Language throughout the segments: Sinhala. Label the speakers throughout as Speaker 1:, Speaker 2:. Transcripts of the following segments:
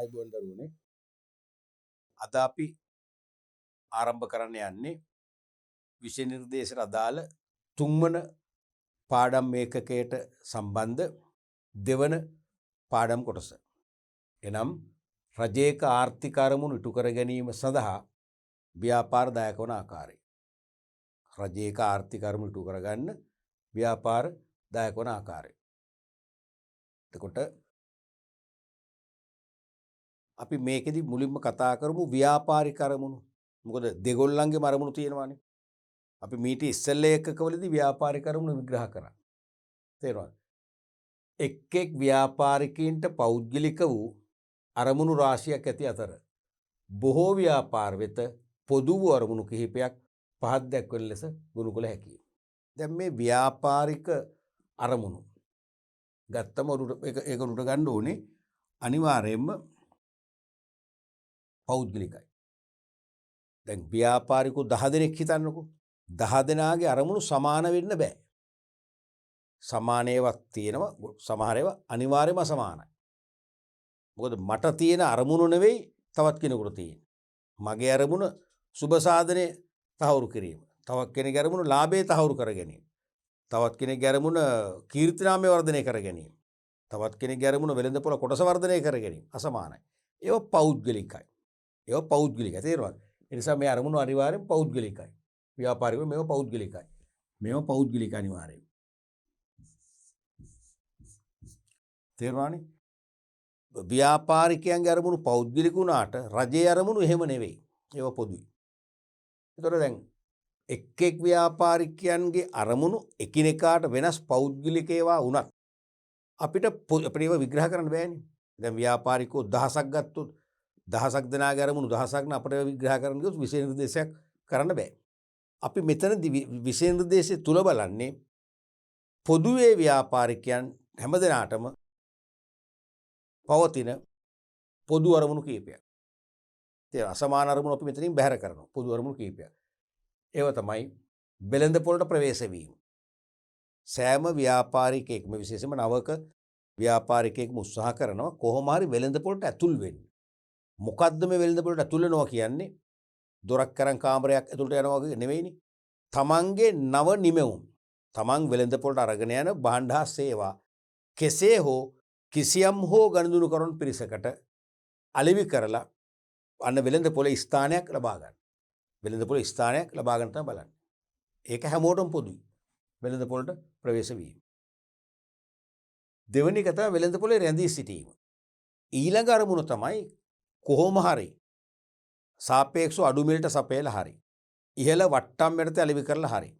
Speaker 1: අයිබෝන් දරුවනේ අද අපි ආරම්භ කරන්න යන්නේ විෂය නිර්දේශයට අදාළ තුන්වන පාඩම් ඒකකයට සම්බන්ධ දෙවන පාඩම් කොටස. එනම් රජයක ආර්ථික අරමුණු ඉටු කර ගැනීම සඳහා ව්‍යාපාර දායක වන ආකාරය. රජයක ආර්ථික අරමුණු ඉටු කරගන්න ව්‍යාපාර දායක වන ආකාරය. එතකොට අපි මේකෙදි මුලින්ම කතා කරමු ව්‍යාපාරික අරමුණු. මොකද දෙගොල්ලන්ගේ අරමුණු තියෙනවානේ. අපි මීට ඉස්සෙල්ලා එකකවලදී ව්‍යාපාරික අරමුණු විග්‍රහ කරා. තේරුණාද? එක් එක් ව්‍යාපාරිකයින්ට පෞද්ගලික වූ අරමුණු රාශියක් ඇති අතර බොහෝ ව්‍යාපාර වෙත පොදු වූ අරමුණු කිහිපයක් පහත් දැක්වෙන ලෙස ගොනු කළ හැකියි. දැන් මේ ව්‍යාපාරික අරමුණු ගත්තම ඒක උඩ ගන්න ඕනේ අනිවාර්යයෙන්ම පෞද්ගලිකයි. දැන් ව්‍යාපාරිකෝ 10 දෙනෙක් හිතන්නකෝ. 10 දෙනාගේ අරමුණු සමාන වෙන්න බෑ. සමාන ඒවාක් තියෙනවා, සමහර ඒවා අනිවාර්යයෙන්ම අසමානයි. මොකද මට තියෙන අරමුණු නෙවෙයි තවත් කෙනෙකුට තියෙන්නේ. මගේ අරමුණ සුබ සාධනේ තහවුරු කිරීම. තවත් කෙනෙකුගේ අරමුණ ලාභේ තහවුරු කර ගැනීම. තවත් කෙනෙකුගේ අරමුණ කීර්තිනාමය වර්ධනය කර ගැනීම. තවත් කෙනෙකුගේ අරමුණ වෙළඳපොළ කොටස වර්ධනය කර ගැනීම. අසමානයි. ඒවා පෞද්ගලිකයි. ඒවා පෞද්ගලිකයි. තේරුණාද? ඒ නිසා මේ අරමුණු අනිවාර්යෙන් පෞද්ගලිකයි. ව්‍යාපාරිකව මේවා පෞද්ගලිකයි. මේවා පෞද්ගලික අනිවාර්යෙන්. තේරුණානේ? ව්‍යාපාරිකයන්ගේ අරමුණු පෞද්ගලික වුණාට රජයේ අරමුණු එහෙම නෙවෙයි. ඒවා පොදුයි. ඒතකොට දැන් එක් එක් ව්‍යාපාරිකයන්ගේ අරමුණු එකිනෙකාට වෙනස් පෞද්ගලික ඒවා වුණත් අපිට ඒවා විග්‍රහ කරන්න බෑනේ. දැන් ව්‍යාපාරිකෝ 1000ක් ගත්තොත් 1000ක් දෙනාගේ අරමුණු 1000ක් න අපිට විග්‍රහ කරන්න ගියොත් විෂය නිර්දේශයක් කරන්න බෑ. අපි මෙතනදී විෂය නිර්දේශය තුල බලන්නේ පොදුවේ ව්‍යාපාරිකයන් හැමදෙනාටම පවතින පොදු අරමුණු කීපයක්. ඒ අසමාන අරමුණු අපි මෙතනින් බැහැර කරනවා. පොදු අරමුණු කීපයක්. ඒව තමයි වෙළඳ පොළට ප්‍රවේශ වීම. සෑම ව්‍යාපාරිකයෙක්ම විශේෂයෙන්ම නවක ව්‍යාපාරිකයෙක්ම උත්සාහ කරනවා කොහොම හරි වෙළඳ පොළට ඇතුල් වෙන්න. මොකද්ද මේ වෙළඳ පොළට ඇතුල් වෙනවා කියන්නේ? දොරක් කරන් කාමරයක් ඇතුළට යනවා වගේ නෙවෙයිනේ. තමන්ගේ නව නිමෙවුම්. තමන් වෙළඳ පොළට අරගෙන යන භාණ්ඩ හා සේවා කෙසේ හෝ කිසියම් හෝ ගනුදෙනු කරන පිරිසකට අලෙවි කරලා අන්න වෙළඳ පොළේ ස්ථානයක් ලබා ගන්න. වෙළඳ පොළේ ස්ථානයක් ලබා ගන්න තමයි බලන්නේ. ඒක හැමෝටම පොදුයි. වෙළඳ පොළට ප්‍රවේශ වීම. දෙවෙනි එක තමයි වෙළඳ පොළේ රැඳී සිටීම. ඊළඟ අරමුණ තමයි කොහොම හරි සාපේක්ෂව අඩු මිලට සපයලා හරි ඉහළ වට්ටම් මෙරට අලෙවි කරලා හරි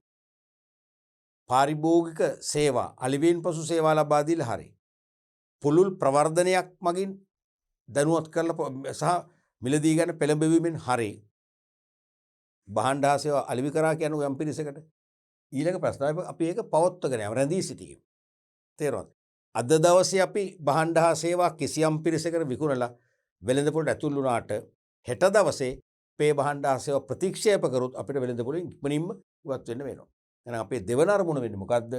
Speaker 1: පාරිභෝගික සේවා අලෙවියෙන් පසු සේවා ලබා දීලා හරි පුළුල් ප්‍රවර්ධනයක් මගින් දැනුවත් කරලා සහ මිලදී ගන්න පෙළඹවීමෙන් හරි භාණ්ඩ හා සේවා අලෙවි කරා කියන යම් පිරිසකට ඊළඟ ප්‍රශ්නය අපි ඒක පවත්වාගෙන යමු රැඳී සිටීම. තේරුණාද? අද දවසේ අපි භාණ්ඩ හා සේවා කිසියම් පිරිසකට විකුණලා වෙළඳ පොළට ඇතුල් වුණාට හෙට දවසේ පේ භාණ්ඩ හා සේවා ප්‍රතික්ෂේප කරොත් අපිට වෙළඳ පොළෙන් ඉක්මනින්ම ඉවත් වෙන්න වෙනවා. එහෙනම් අපේ දෙවන අරමුණ වෙන්නේ මොකද්ද?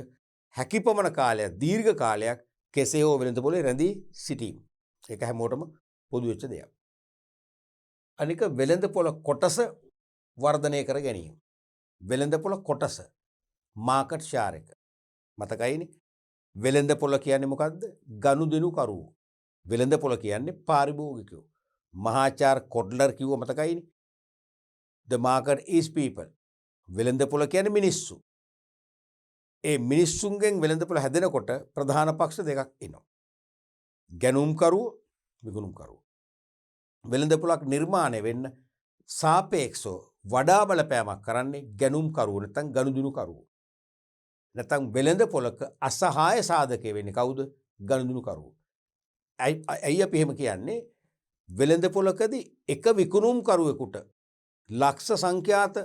Speaker 1: හැකියපමණ කාලයක් දීර්ඝ කාලයක් කෙසේ හෝ වෙළඳ පොළේ රැඳී සිටීම. ඒක හැමෝටම පොදු වෙච්ච දෙයක්. අනික වෙළඳ පොළ කොටස වර්ධනය කර ගැනීම. වෙළඳ පොළ කොටස මාකට් ෂෙයාර් එක. මතකයිනේ? වෙළඳ පොළ කියන්නේ මොකද්ද? ගනුදෙනු කරුවෝ. වෙළඳ පොළ කියන්නේ පාරිභෝගිකයෝ. මහාචාර් කොඩ්ලර් කිව්ව මතකයිනේ? The market is people. වෙළඳ පොළ කියන්නේ මිනිස්සු. ඒ මිනිස්සුන්ගෙන් වෙළඳ පොළ හැදෙනකොට ප්‍රධාන පක්ෂ දෙකක් එනවා. ගැනුම් කරුවෝ, විකුණුම් කරුවෝ. වෙළඳ පොළක් නිර්මාණය වෙන්න සාපේක්ෂව වඩා බලපෑමක් කරන්නේ ගැනුම් කරුවෝ නැත්නම් ගනුදෙනු කරුවෝ. නැත්නම් වෙළඳ පොළක අසහාය සාධකය වෙන්නේ කවුද? ගනුදෙනු කරුවෝ. ඇයි අපි එහෙම කියන්නේ? වෙළඳ පොළකදී එක විකුණුම් කරුවෙකුට ලක්ෂ සංඛ්‍යාත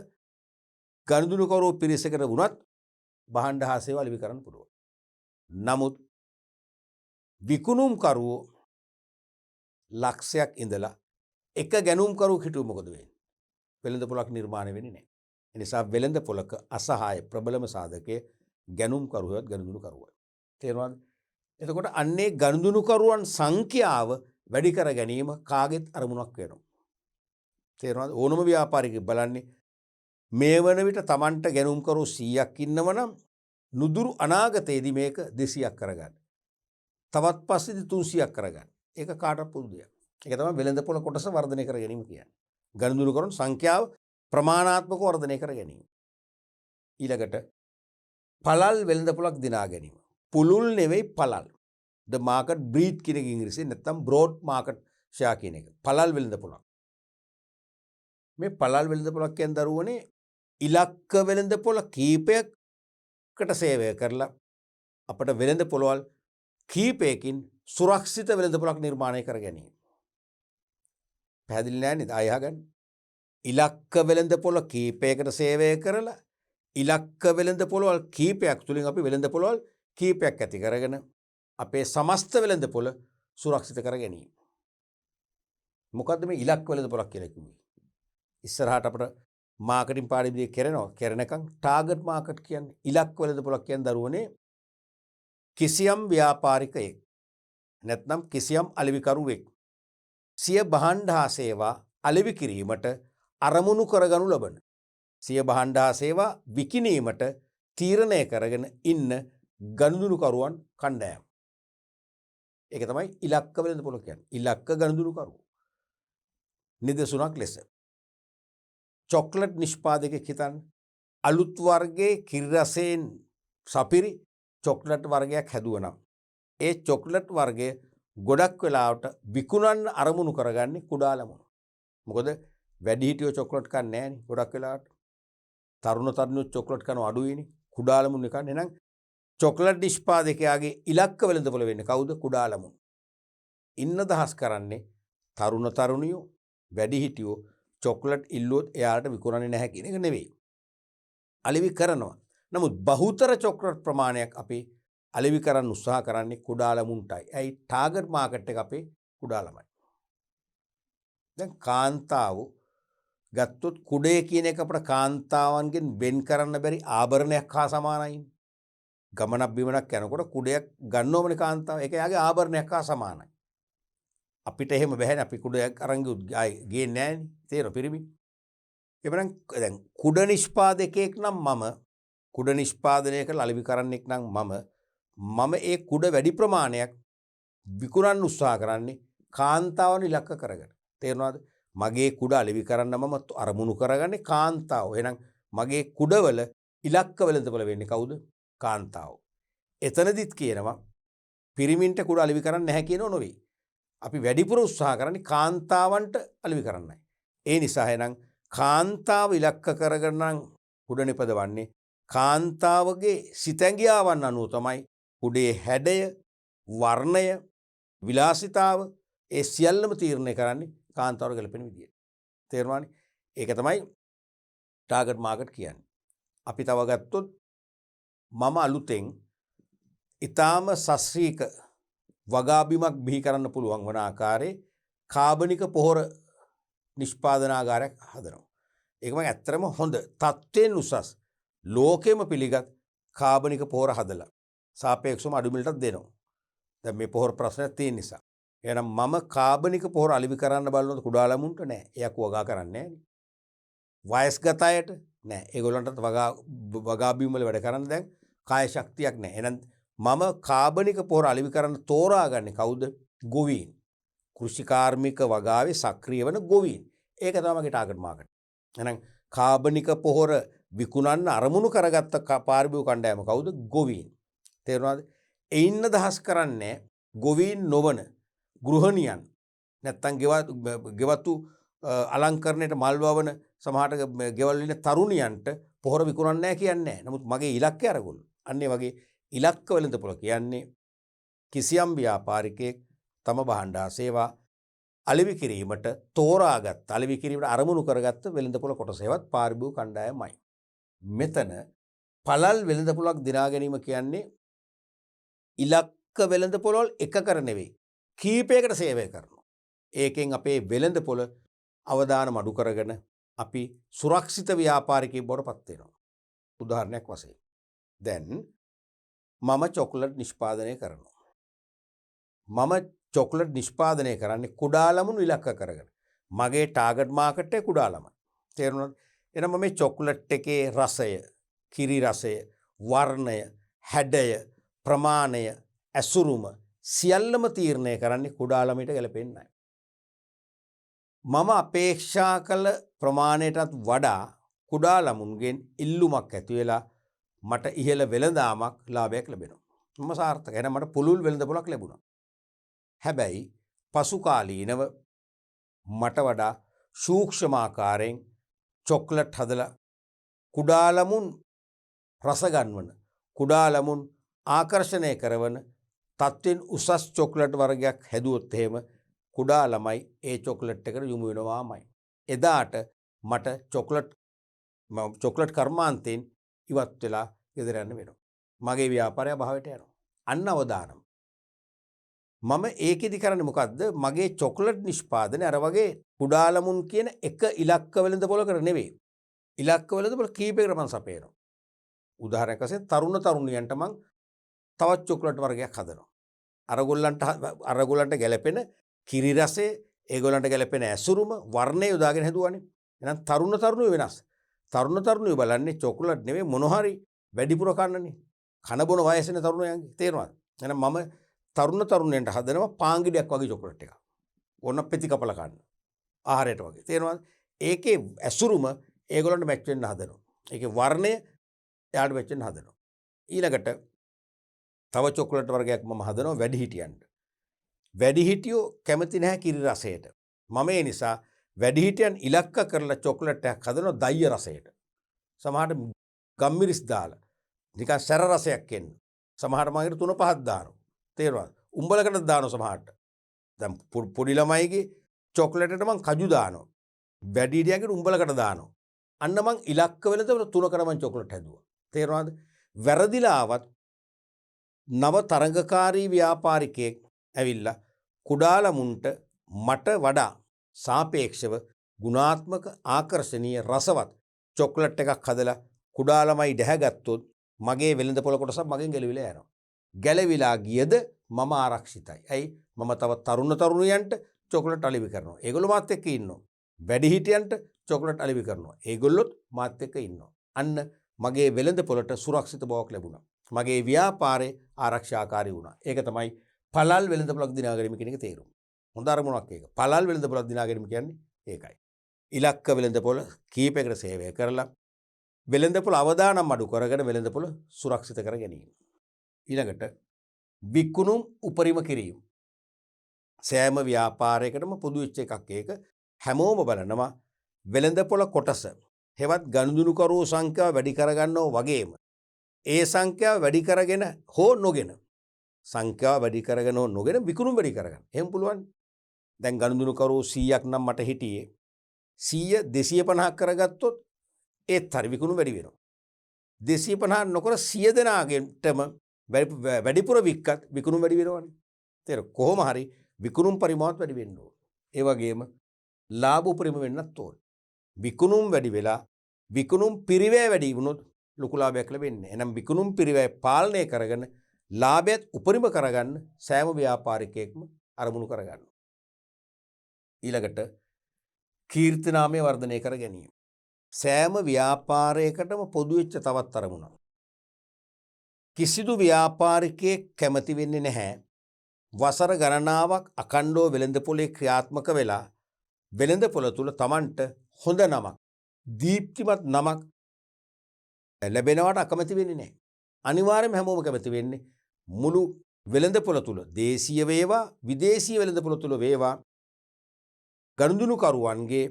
Speaker 1: ගනුදෙනු කරුවෝ පිරිසකට වුණත් භාණ්ඩ හා සේවා අලෙවි කරන්න පුළුවන්. නමුත් විකුණුම් කරුවෝ ලක්ෂයක් ඉඳලා එක ගැනුම් කරුවෙක් හිටුව මොකද වෙන්නේ? වෙළඳ පොළක් නිර්මාණය වෙන්නේ නැහැ. ඒ නිසා වෙළඳ පොළක අසහාය ප්‍රබලම සාධකයේ ගැනුම් කරුවත් ගනුදෙනු කරුවයි. තේරුණාද? එතකොට අන්නේ ගනුදෙනු කරුවන් සංඛ්‍යාව වැඩි කර ගැනීම කාගෙත් අරමුණක් වෙනවා. තේරෙනවද? ඕනම ව්‍යාපාරිකයෙක් බලන්නේ මේ වන විට Tamanට ගැනුම්කරු 100ක් ඉන්නව නම් නුදුරු අනාගතයේදී මේක 200ක් කරගන්න. තවත් පස්සේදී 300ක් කරගන්න. ඒක කාටවත් පුදු දෙයක්. ඒක තමයි වෙළඳපොළ කොටස වර්ධනය කර ගැනීම කියන්නේ. ගනුදෙනු කරන සංඛ්‍යාව ප්‍රමාණාත්මකව වර්ධනය කර ගැනීම. ඊළඟට පළල් වෙළඳපොළක් දිනා ගැනීම. පුළුල් නෙවෙයි පළල්. the market breed කියන එක ඉංග්‍රීසියෙන් නැත්නම් broad market share කියන එක. පළල් වෙළඳපොළක්. මේ පළල් වෙළඳපොළක් කියන දරුවනේ ඉලක්ක වෙළඳපොළ කීපයකට සේවය කරලා අපට වෙළඳපොළවල් කීපයකින් සුරක්ෂිත වෙළඳපොළක් නිර්මාණය කර ගැනීම. පැහැදිලි නෑ නේද? ආයෙ අහගන්න. ඉලක්ක වෙළඳපොළ කීපයකට සේවය කරලා ඉලක්ක වෙළඳපොළවල් කීපයක් තුලින් අපි වෙළඳපොළවල් කීපයක් ඇති කරගෙන අපේ සමස්ත වෙළඳපොළ සුරක්ෂිත කර ගැනීම. මොකද්ද මේ ඉලක්ක වෙළඳපොළක් කියලා කිව්වේ? ඉස්සරහට අපිට මාකටිං පාඩිවිදියේ කරනකම් ටාගට් මාකට් කියන්නේ ඉලක්ක වෙළඳපොළක් කියන දරුවනේ කිසියම් ව්‍යාපාරිකයෙක් නැත්නම් කිසියම් අලෙවිකරුවෙක් සිය භාණ්ඩ හා සේවා අලෙවි කිරීමට අරමුණු කරගනු ලබන සිය භාණ්ඩ හා සේවා විකිණීමට තීරණය කරගෙන ඉන්න ගනුදෙනුකරුවන් කණ්ඩායම. ඒක තමයි ඉලක්ක වෙළඳපොළ කියන්නේ. ඉලක්ක ගනුදෙනුකරුවෝ. නිදසුනක් ලෙස චොක්ලට් නිෂ්පාදකයෙක් හිතන්න අලුත් වර්ගයේ කිරි රසයෙන් සපිරි චොක්ලට් වර්ගයක් හැදුවනම් ඒ චොක්ලට් වර්ගය ගොඩක් වෙලාවට විකුණන්න අරමුණු කරගන්නේ කුඩා ළමුණු. මොකද වැඩිහිටියෝ චොක්ලට් කන්නේ නැහනේ ගොඩක් වෙලාවට. තරුණ තරුණියෝ චොක්ලට් කන අඩුයිනේ. කුඩා ළමුණු කන්නේ. එහෙනම් චොක්ලට් නිෂ්පාදකයාගේ ඉලක්ක වෙළඳපොළ වෙන්නේ කවුද? කුඩා ළමුණු. ඉන්න දහස් කරන්නේ තරුණ තරුණියෝ වැඩිහිටියෝ චොක්ලට් ඉල්ලුවොත් එයාට විකුණන්නේ නැහැ කියන එක නෙවෙයි. අලෙවි කරනවා. නමුත් බහුතර චොක්ලට් ප්‍රමාණයක් අපි අලෙවි කරන්න උත්සාහ කරන්නේ කුඩා ළමුන්ටයි. ඇයි? ටාගට් මාකට් එක අපේ කුඩා ළමයි. දැන් කාන්තාව ගත්තොත් කුඩේ කියන එක අපේ කාන්තාවන්ගෙන් වෙන් කරන්න බැරි ආභරණයක් හා සමානයි. ගමනක් බිමනක් යනකොට කුඩයක් ගන්නවමනේ කාන්තාව. ඒක යාගේ ආභරණයක් හා සමානයි. අපිට එහෙම බැහැනේ. අපි කුඩයක් අරන් ගියේ නෑනේ. තේරෙනවද පිරිමි? එබැවින් දැන් කුඩ නිෂ්පාදකයෙක් නම් මම කුඩ නිෂ්පාදනය කරලා අලෙවි කරන්නෙක් නම් මම ඒ කුඩ වැඩි ප්‍රමාණයක් විකුණන්න උත්සාහ කරන්නේ කාන්තාවන් ඉලක්ක කරගෙන. තේරුණාද? මගේ කුඩ අලෙවි කරන්න මම අරමුණු කරගන්නේ කාන්තාව. එහෙනම් මගේ කුඩවල ඉලක්ක වෙළඳපොළ වෙන්නේ කවුද? කාන්තාව. එතනදිත් කියනවා පිරිමින්ට කුඩ අලෙවි කරන්න නැහැ කියනෝ නෙවෙයි. අපි වැඩිපුර උත්සාහ කරන්නේ කාන්තාවන්ට අලෙවි කරන්නයි. ඒ නිසා එහෙනම් කාන්තාව ඉලක්ක කරගෙන නම් කුඩ නිපදවන්නේ කාන්තාවගේ සිතැඟියාවන් අනුව තමයි කුඩේ හැඩය, වර්ණය, විලාසිතාව ඒ සියල්ලම තීරණය කරන්නේ කාන්තාවට ගැලපෙන විදියට. තේරුණානේ? ඒක තමයි ටාගට් මාකට් කියන්නේ. අපි තව ගත්තොත් මම අලුතෙන් ඊටාම සස්ත්‍රීක වගාබිමක් බිහි කරන්න පුළුවන් වන ආකාරයේ කාබනික පොහොර නිෂ්පාදනාගාරයක් හදනවා. ඒක මම ඇත්තටම හොඳ තත්ත්වයෙන් උසස් ලෝකෙම පිළිගත් කාබනික පොහොර හදලා සාපේක්ෂවම අඩු මිලටත් දෙනවා. දැන් මේ පොහොර ප්‍රශ්නයක් තියෙන නිසා. එහෙනම් මම කාබනික පොහොර අලෙවි කරන්න බලනොත් කුඩා ළමුන්ට නෑ. එයාක වගා කරන්නේ නෑනේ. වයස්ගත අයට නෑ. ඒගොල්ලන්ටත් වගාබිම් වල වැඩ කරන්න දැන් කාය ශක්තියක් නෑ. එහෙනම් මම කාබනික පොහොර අලෙවි කරන්න තෝරාගන්නේ කවුද? ගොවීන්. කෘෂිකාර්මික වගාවේ සක්‍රිය වන ගොවීන්. ඒක තමයි මගේ ටාගට් මාකට්. එහෙනම් කාබනික පොහොර විකුණන්න අරමුණු කරගත්ත පාරිභෝගික කණ්ඩායම කවුද? ගොවීන්. තේරුණාද? ඒ ඉන්න දහස් කරන්නේ ගොවීන් නොවන ගෘහණියන් නැත්තම් ගෙවතු අලංකරණයට මල් වවන සමහරට ගෙවල් ඉන්න තරුණියන්ට පොහොර විකුණන්නේ නැහැ කියන්නේ නැහැ. නමුත් මගේ ඉලක්කය අරගොල්ලෝ. අන්න ඒ වගේ ඉලක්ක වෙළඳපොළ කියන්නේ කිසියම් ව්‍යාපාරිකයෙක් තම භාණ්ඩ සේවා අලෙවි කිරීමට තෝරාගත් අලෙවි කිරීමට අරමුණු කරගත්ත වෙළඳපොළ කොටසේවත් පාරිභෝගික කණ්ඩායමයි. මෙතන පළල් වෙළඳපොළක් දිනා ගැනීම කියන්නේ ඉලක්ක වෙළඳපොළවල් එකකට නෙවෙයි කීපයකට සේවය කරනවා. ඒකෙන් අපේ වෙළඳපොළ අවදානම අඩු කරගෙන අපි සුරක්ෂිත ව්‍යාපාරිකයෙක් බවට පත් වෙනවා. උදාහරණයක් වශයෙන් දැන් මම චොක්ලට් නිෂ්පාදනය කරනවා. මම චොක්ලට් නිෂ්පාදනය කරන්නේ කුඩා ළමුන් ඉලක්ක කරගෙන. මගේ ටාගට් මාකට් එක කුඩා ළමයි. තේරුණාද? එහෙනම් මම මේ චොක්ලට් එකේ රසය, කිරි රසය, වර්ණය, හැඩය, ප්‍රමාණය, ඇසුරුම සියල්ලම තීරණය කරන්නේ කුඩා ළමයට ගැලපෙන්නයි. මම අපේක්ෂා කළ ප්‍රමාණයටත් වඩා කුඩා ළමුන්ගෙන් ඉල්ලුමක් ඇති වෙලා මට ඉහළ වෙළඳාමක් ලාභයක් ලැබෙනවා. මම සාර්ථකයි. එහෙනම් මට පුළුල් වෙළඳපොළක් ලැබුණා. හැබැයි පසු කාලීනව මට වඩා සූක්ෂම ආකාරයෙන් චොක්ලට් හදලා කුඩා ළමුන් රස ගන්වන, කුඩා ළමුන් ආකර්ෂණය කරන තත්ත්වෙන් උසස් චොක්ලට් වර්ගයක් හැදුවොත් එහෙම කුඩා ළමයි ඒ චොක්ලට් එකට යොමු වෙනවාමයි. එදාට මට චොක්ලට් කර්මාන්තයෙන් ඉවත් වෙලා ගෙදර යන්න වෙනවා. මගේ ව්‍යාපාරය භාවයට යනවා. අන්න අවදානම්. මම ඒකෙදි කරන්නේ මොකද්ද? මගේ චොක්ලට් නිෂ්පාදනය අර වගේ කුඩා ළමුන් කියන එක ඉලක්ක වෙළඳපොළකට නෙවෙයි. ඉලක්ක වෙළඳපොළ කීපයකට මම සපයනවා. උදාහරණයක් වශයෙන් තරුණ තරුණියන්ට මම තවත් චොක්ලට් වර්ගයක් හදනවා. අරගොල්ලන්ට ගැලපෙන කිරි රසය, ඒගොල්ලන්ට ගැලපෙන ඇසුරුම, වර්ණය යොදාගෙන හැදුවානේ. එහෙනම් තරුණ තරුණියෝ වෙනස්. තරුණ තරුණියෝ බලන්නේ චොක්ලට් නෙවෙයි මොන හරි වැඩිපුර කන්නනේ. කන බොන වයසනේ තරුණයන්ගේ. තේරෙනවද? එහෙනම් මම තරුණ තරුණයන්ට හදනවා පාංගිඩයක් වගේ චොක්ලට් එකක්. ඕන පෙති කපලා කන්න. ආහාරයට වගේ. තේරෙනවද? ඒකේ ඇසුරුම ඒගොල්ලන්ට මැච් වෙන්න හදනවා. ඒකේ වර්ණය එයාට මැච් වෙන්න හදනවා. ඊළඟට තව චොක්ලට් වර්ගයක් මම හදනවා වැඩිහිටියන්ට. වැඩිහිටියෝ කැමති නැහැ කිරි රසයට. මම ඒ නිසා වැඩිහිටියන් ඉලක්ක කරලා චොක්ලට් එකක් හදනවා දయ్య රසයට. සමහරට ගම්මිරිස් දාලා නිකන් සැර රසයක් එන්න. සමහරට මම ඒකට 3-5ක් දානවා. තේරුණාද? උඹලකට දානවා සමහරට. දැන් පොඩි ළමයිගේ චොක්ලට් එකට මම කජු දානවා. වැඩිහිටියන්ගේ උඹලකට දානවා. අන්න මං ඉලක්ක වෙලද 3කට මං චොක්ලට් හැදුවා. තේරුණාද? වැරදිලාවත් නව තරඟකාරී ව්‍යාපාරිකයෙක් ඇවිල්ලා කුඩා ළමුන්ට මට වඩා සාපේක්ෂව ගුණාත්මක ආකර්ශනීය රසවත් චොක්ලට් එකක් හදලා කුඩා ළමයි දැහැගත්තොත් මගේ වෙළඳපොළ කොටසක් මගෙන් ගැලවිලා යනවා. ගැලවිලා ගියද මම ආරක්ෂිතයි. ඇයි? මම තව තරුණ තරුණියන්ට චොක්ලට් අලෙවි කරනවා. ඒගොල්ලෝ මාත් එක්ක ඉන්නවා. වැඩිහිටියන්ට චොක්ලට් අලෙවි කරනවා. ඒගොල්ලොත් මාත් එක්ක ඉන්නවා. අන්න මගේ වෙළඳපොළට සුරක්ෂිත බවක් ලැබුණා. මගේ ව්‍යාපාරේ ආරක්ෂාකාරී වුණා. ඒක තමයි පළල් වෙළඳපොළක් දිනා ගැනීම කියන එක තේරුම. හොඳ අරමුණක් ඒක. පළල් වෙළඳපොළක් දිනා ගැනීම කියන්නේ ඒකයි. ඉලක්ක වෙළඳපොළ කීපයකට සේවය කරලා වෙළඳපොළ අවදානම් අඩු කරගෙන වෙළඳපොළ සුරක්ෂිත කර ගැනීම. ඊළඟට විකුණුම් උපරිම කිරීම. සෑම ව්‍යාපාරයකටම පොදු වෙච්ච එකක් ඒක. හැමෝම බලනවා වෙළඳපොළ කොටස හෙවත් ගනුදෙනුකරුවෝ සංඛ්‍යාව වැඩි කරගන්නව වගේම ඒ සංඛ්‍යාව වැඩි කරගෙන හෝ නොගෙන සංඛ්‍යාව වැඩි කරගෙන හෝ නොගෙන විකුණුම් වැඩි කරගන්න. එහෙම පුළුවන්. දැන් ගනුදෙනුකරුවෝ 100ක් නම් මට හිටියේ 100 250ක් කරගත්තොත් ඒත් හරි විකුණුම් වැඩි වෙනවා. 250 නොකර 100 දෙනාගෙන්ටම වැඩිපුර වික්කත් විකුණුම් වැඩි වෙනවනේ. තේර කොහොම හරි විකුණුම් පරිමාවත් වැඩි වෙන්න ඕන. ඒ වගේම ලාභ උපරිම වෙන්නත් ඕන. විකුණුම් වැඩි වෙලා විකුණුම් පිරිවැය වැඩි වුණොත් ලොකු ලාභයක් ලැබෙන්නේ. එහෙනම් විකුණුම් පිරිවැය පාලනය කරගෙන ලාභයත් උපරිම කරගන්න සෑම ව්‍යාපාරිකයෙක්ම අරමුණු කරගන්න. ඊළඟට කීර්තිනාමය වර්ධනය කර ගැනීම. සෑම ව්‍යාපාරයකටම පොදු වෙච්ච තවත් අරමුණක්. කිසිදු ව්‍යාපාරිකයෙක් කැමති වෙන්නේ නැහැ වසර ගණනාවක් අඛණ්ඩව වෙළඳපොලේ ක්‍රියාත්මක වෙලා වෙළඳපොළ තුල Tamanට හොඳ නමක්, දීප්තිමත් නමක් ලැබෙනවට අකමැති වෙන්නේ නැහැ. අනිවාර්යයෙන්ම හැමෝම කැමති වෙන්නේ මුළු වෙළඳපොළ තුල දේශීය වේවා විදේශීය වෙළඳපොළ තුල වේවා ගනුදෙනුකරුවන්ගේ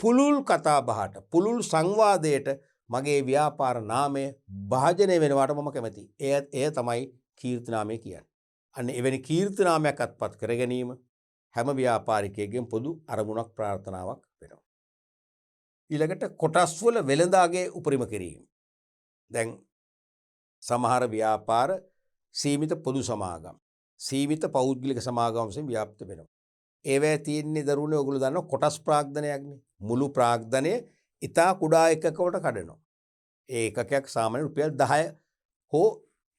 Speaker 1: පුළුල් කතා බහට පුළුල් සංවාදයට මගේ ව්‍යාපාර නාමය භාජනය වෙනවට මම කැමතියි. එය තමයි කීර්තිනාමය කියන්නේ. අන්න එවැනි කීර්තිනාමයක් අත්පත් කර ගැනීම හැම ව්‍යාපාරිකයෙක්ගේම පොදු අරමුණක් ප්‍රාර්ථනාවක් වෙනවා. ඊළඟට කොටස්වල වෙළඳාගේ උපරිම කිරීම. දැන් සමහර ව්‍යාපාර සීමිත පොදු සමාගම්, සීමිත පෞද්ගලික සමාගම් වශයෙන් ව්‍යාප්ත වෙනවා. ඒවැය තියෙන්නේ දරුවනේ ඔයගොල්ලෝ දන්නවා කොටස් ප්‍රාග්ධනයක්නේ. මුළු ප්‍රාග්ධනය ඉතා කුඩා එකකකට කඩනවා. ඒ එකකයක් සාමාන්‍ය රුපියල් 10 හෝ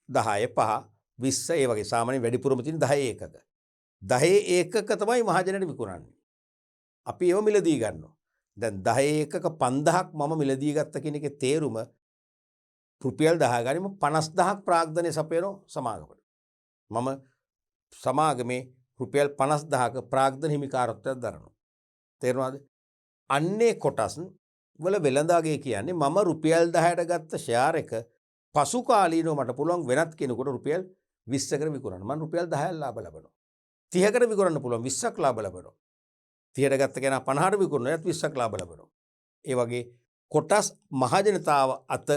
Speaker 1: 10 5 20 ඒ වගේ සාමාන්‍ය වැඩිපුරම තියෙන 10 එකක. 10 ඒකක තමයි මහජනට විකුණන්නේ. අපි ඒව මිලදී ගන්නවා. දැන් 10 ඒකක 5000ක් මම මිලදී ගත්ත කියන එකේ තේරුම රුපියල් 10 ගනිම 50000ක් ප්‍රාග්ධනය සපයන සමාගමට. මම සමාගමේ රුපියල් 50000ක ප්‍රාග්ධන හිමිකාරත්වයක් දරනවා. තේරුණාද? අන්නේ කොටස් වල වෙළඳාගේ කියන්නේ මම රුපියල් 10ට ගත්ත ෂෙයාර් එක පසු කාලීනව මට පුළුවන් වෙනත් කෙනෙකුට රුපියල් 20කට විකුණන්න. මම රුපියල් 10ක් ලාභ ලබනවා. 30කට විකුණන්න පුළුවන් 20ක් ලාභ ලබනවා. 30ට ගත්ත කෙනා 50ට විකුණනවා එයත් 20ක් ලාභ ලබනවා. ඒ වගේ කොටස් මහජනතාව අත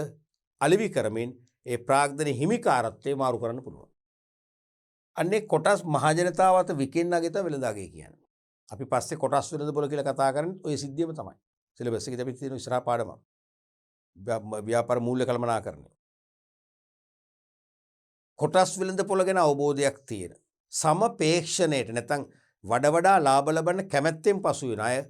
Speaker 1: අලෙවි කරමින් ඒ ප්‍රාග්ධන හිමිකාරත්වය මාරු කරන්න පුළුවන්. අන්නේ කොටස් මහජනතාව අත විකින්නගේ තමයි වෙළඳාගේ කියන්නේ. අපි පස්සේ කොටස් වෙළඳපොළ කියලා කතා කරන්නේ ওই සිද්ධියම තමයි. සිලබස් එකේ අපි තියෙන ඉස්සරහා පාඩම. ව්‍යාපාර මූල්‍ය කළමනාකරණය. කොටස් වෙළඳපොළ ගැන අවබෝධයක් තියෙන. සමපේක්ෂණයට නැත්නම් වඩා ලාභ ලබන්න කැමැත්තෙන් පසු වෙන අය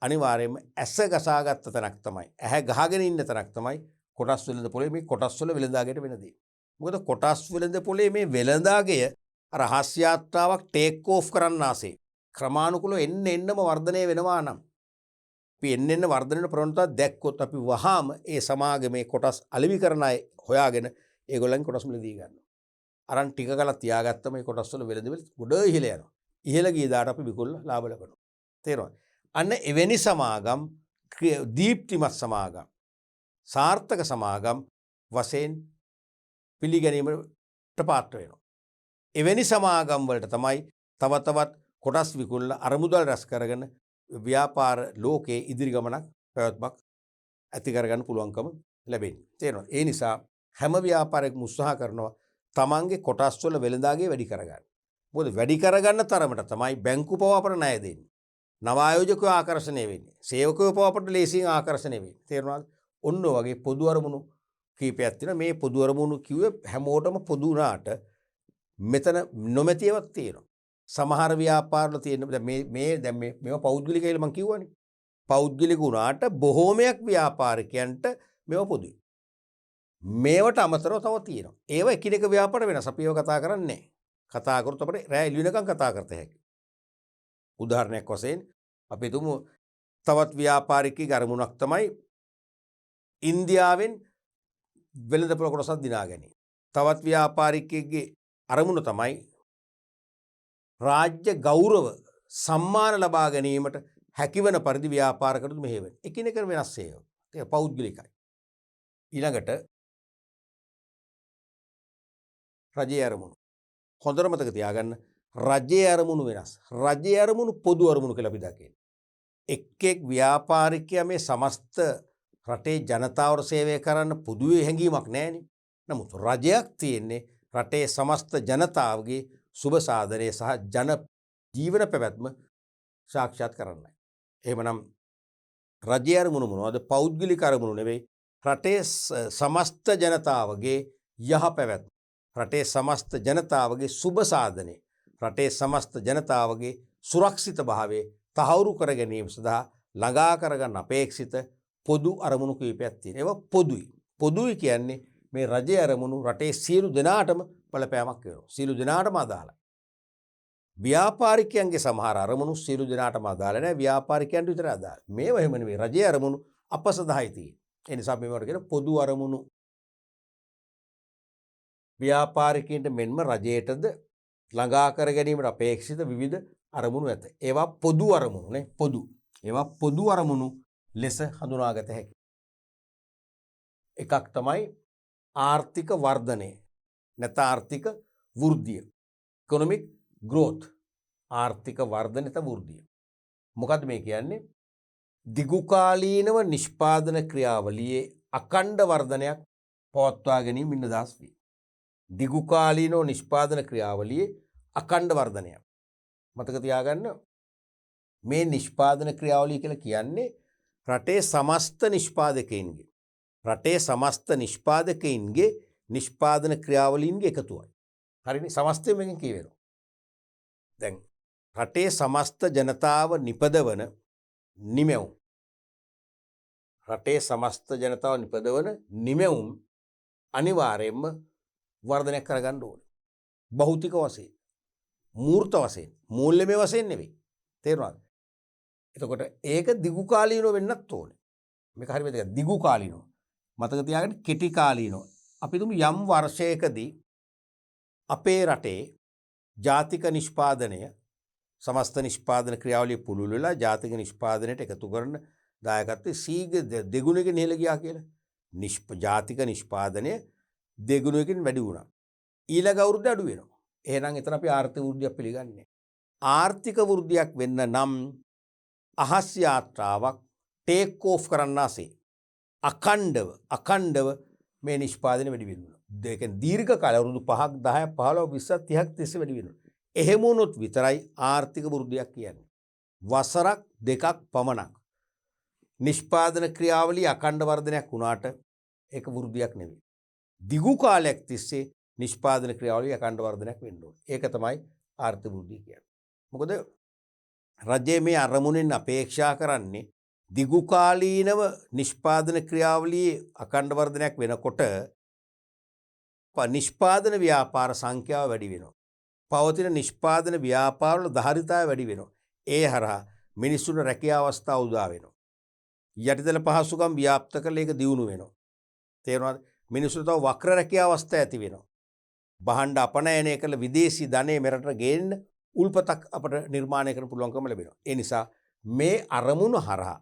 Speaker 1: අනිවාර්යයෙන්ම ඇස ගසාගත්ත තැනක් තමයි. ඇහැ ගහගෙන ඉන්න තැනක් තමයි කොටස් වෙළඳපොළේ මේ කොටස් වල වෙළඳාගයට වෙන දේ. මොකද කොටස් වෙළඳපොළේ මේ වෙළඳාගය රහස්‍යාත්‍රාවක් ටේක් ඕෆ් කරන්න ආසේ ක්‍රමානුකූලව එන්නම වර්ධනය වෙනවා නම් අපි එන්න වර්ධනන ප්‍රවණතාවක් දැක්කොත් අපි වහාම ඒ සමාගමේ කොටස් අලෙවි කරන අය හොයාගෙන ඒගොල්ලන් කොටස් මිලදී ගන්නවා. අරන් ටික කලක් තියාගත්තම මේ කොටස් වල වෙළඳ ගොඩ ඉහළ යනවා. ඉහළ ගිය දාට අපි විකුණලා ලාභ ලබනවා. තේරුණාද? අන්න එවැනි සමාගම් දීප්තිමත් සමාගම් සාර්ථක සමාගම් වශයෙන් පිළිගැනීමට පාත්‍ර වෙනවා. එවැනි සමාගම් වලට තමයි තව තවත් කොටස් විකුණලා අරමුදල් රැස් කරගෙන ව්‍යාපාර ලෝකයේ ඉදිරි ගමනක් පැවැත්මක් ඇති කරගන්න පුළුවන්කම ලැබෙන්නේ. තේරෙනවද? ඒ නිසා හැම ව්‍යාපාරයකම උත්සාහ කරනවා තමන්ගේ කොටස් වල වෙළඳාගේ වැඩි කරගන්න. මොකද වැඩි කරගන්න තරමට තමයි බැංකු පව අපට ණය දෙන්නේ. නව ආයෝජකයෝ ආකර්ෂණය වෙන්නේ. සේවකයෝ පව අපට ලේසියෙන් ආකර්ෂණය වෙන්නේ. තේරුණාද? ඔන්න වගේ පොදු අරමුණු කීපයක් තියෙනවා. මේ පොදු අරමුණු කිව්වේ හැමෝටම පොදු වුණාට මෙතන නොමැතිවක් තියෙනවා. සමහර ව්‍යාපාරවල තියෙන දැන් මේවා පෞද්ගලික කියලා මම කිව්වනේ. පෞද්ගලික වුණාට බොහෝමයක් ව්‍යාපාරිකයන්ට මේවා පොදුයි. මේවට අමතරව තව තියෙනවා. ඒව එකිනෙක ව්‍යාපාර වෙනස්. අපි ඒව කතා කරන්නේ නැහැ. කතා කරොත් අපිට රැ එළි වෙනකන් කතා කරත හැකියි. උදාහරණයක් වශයෙන් අපි තුමු තවත් ව්‍යාපාරිකයෙක් අරමුණක් තමයි ඉන්දියාවෙන් වෙළඳපොළ කොටසක් දිනා ගැනීම. තවත් ව්‍යාපාරිකයෙක්ගේ අරමුණ තමයි රාජ්‍ය ගෞරව සම්මාන ලබා ගැනීමට හැකිවන පරිදි ව්‍යාපාර කටයුතු මෙහෙයවෙන. එකිනෙක වෙනස් ඒවා. ඒක පෞද්ගලිකයි. ඊළඟට රජයේ අරමුණු. හොඳට මතක තියාගන්න රජයේ අරමුණු වෙනස්. රජයේ අරමුණු පොදු අරමුණු කියලා අපි දකින්නේ. එක් ව්‍යාපාරිකයා මේ සමස්ත රටේ ජනතාවට සේවය කරන්න පොදුවේ හැඟීමක් නැහැනේ. නමුත් රජයක් තියෙන්නේ රටේ සමස්ත ජනතාවගේ සුබ සාධනය සහ ජන ජීවන පැවැත්ම සාක්ෂාත් කරන්නයි. එහෙමනම් රජයේ අරමුණු මොනවද? පෞද්ගලික අරමුණු නෙවෙයි. රටේ සමස්ත ජනතාවගේ යහ පැවැත්ම. රටේ සමස්ත ජනතාවගේ සුබ සාධනය. රටේ සමස්ත ජනතාවගේ සුරක්ෂිත භාවය තහවුරු කර ගැනීම සඳහා ළඟා කරගන්න අපේක්ෂිත පොදු අරමුණු කීපයක් තියෙනවා. ඒවා පොදුයි. පොදුයි කියන්නේ මේ රජයේ අරමුණු රටේ සියලු දෙනාටම බලපෑමක් වෙනවා. සියලු දෙනාටම අදාළයි. ව්‍යාපාරිකයන්ගේ සමහර අරමුණු සියලු දෙනාටම අදාළ නැහැ. ව්‍යාපාරිකයන්ට විතරයි අදාළ. මේවා එහෙම නෙවෙයි. රජයේ අරමුණු අප සඳහායි තියෙන්නේ. ඒ නිසා මේවට කියන පොදු අරමුණු. ව්‍යාපාරිකයන්ට මෙන්ම රජයටද ළඟා කර ගැනීමට අපේක්ෂිත විවිධ අරමුණු ඇත. ඒවා පොදු අරමුණු නේ. පොදු. ඒවා පොදු අරමුණු ලෙස හඳුනාගත හැකියි. එකක් තමයි ආර්ථික වර්ධනය. නැත්නම් ආර්ථික වෘද්ධිය. Economic growth. ආර්ථික වර්ධනය නැත්නම් වෘද්ධිය. මොකද්ද මේ කියන්නේ? දිගුකාලීනව නිෂ්පාදන ක්‍රියාවලියේ අඛණ්ඩ වර්ධනයක් පවත්වා ගැනීම ඉන්න දාස් වේ. දිගුකාලීනව නිෂ්පාදන ක්‍රියාවලියේ අඛණ්ඩ වර්ධනයක්. මතක තියාගන්න මේ නිෂ්පාදන ක්‍රියාවලිය කියලා කියන්නේ රටේ සමස්ත නිෂ්පාදකයින්ගේ නිෂ්පාදන ක්‍රියාවලීන්ගේ එකතුවයි. හරිනේ? සමස්තය මේකෙන් කියවෙනවා. දැන් රටේ සමස්ත ජනතාව නිපදවන නිමැවුම්. රටේ සමස්ත ජනතාව නිපදවන නිමැවුම් අනිවාර්යයෙන්ම වර්ධනය කරගන්න ඕනේ. භෞතික වශයෙන්. මූර්ත වශයෙන් මූල්‍යමය වශයෙන් නෙවෙයි. තේරුණාද? එතකොට ඒක දිගු කාලීනව වෙන්නත් ඕනේ. මේක හරියට දෙක දිගු කාලීනව. මතක තියාගන්න කෙටි කාලීනව. අපි තුමු යම් වර්ෂයකදී අපේ රටේ ජාතික නිෂ්පාදනය සමස්ත නිෂ්පාදන ක්‍රියාවලිය පුළුල් වෙලා ජාතික නිෂ්පාදනයට එකතු කරන දායකත්වයේ සීග දෙගුණයකින් ඉහළ ගියා කියලා. ජාතික නිෂ්පාදනය දෙගුණයකින් වැඩි වුණා. ඊළඟ අවුරුද්ද අඩු වෙනවා. එහෙනම් එතන අපි ආර්ථික වෘද්ධියක් පිළිගන්නේ. ආර්ථික වෘද්ධියක් වෙන්න නම් අහස් යාත්‍රාවක් ටේක් ඕෆ් කරන්නාසේ අඛණ්ඩව මේ නිෂ්පාදනය වැඩි වෙනවා. දෙක දීර්ඝ කාල අවුරුදු 5ක් 10ක් 15ක් 20ක් 30ක් තිස්සේ වැඩි වෙනවා. එහෙම වුණොත් විතරයි ආර්ථික වෘද්ධියක් කියන්නේ. වසරක් දෙකක් පමණක් නිෂ්පාදන ක්‍රියාවලිය අඛණ්ඩ වර්ධනයක් වුණාට ඒක වෘද්ධියක් නෙවෙයි. දිගු කාලයක් තිස්සේ නිෂ්පාදන ක්‍රියාවලිය අඛණ්ඩ වර්ධනයක් වෙන්න ඕනේ. ඒක තමයි ආර්ථික වෘද්ධිය කියන්නේ. මොකද රජයේ මේ අරමුණෙන් අපේක්ෂා කරන්නේ දිගු කාලීනව නිෂ්පාදන ක්‍රියාවලියේ අඛණ්ඩ වර්ධනයක් වෙනකොට නිෂ්පාදන ව්‍යාපාර සංඛ්‍යාව වැඩි වෙනවා. පවතින නිෂ්පාදන ව්‍යාපාරවල ධාරිතාවය වැඩි වෙනවා. ඒ හරහා මිනිස්සුන්ට රැකියා අවස්ථා උදා වෙනවා. යටිතල පහසුකම් ව්‍යාප්ත කරලා ඒක දියුණු වෙනවා. තේරුණාද? මිනිස්සුන්ට තව වක්‍ර රැකියා අවස්ථා ඇති වෙනවා. බහණ්ඩ අපනයනය කළ විදේශී ධනෙ මෙරට ගේන්න උල්පතක් අපට නිර්මාණය කරන්න පුළුවන්කම ලැබෙනවා. ඒ නිසා මේ අරමුණු හරහා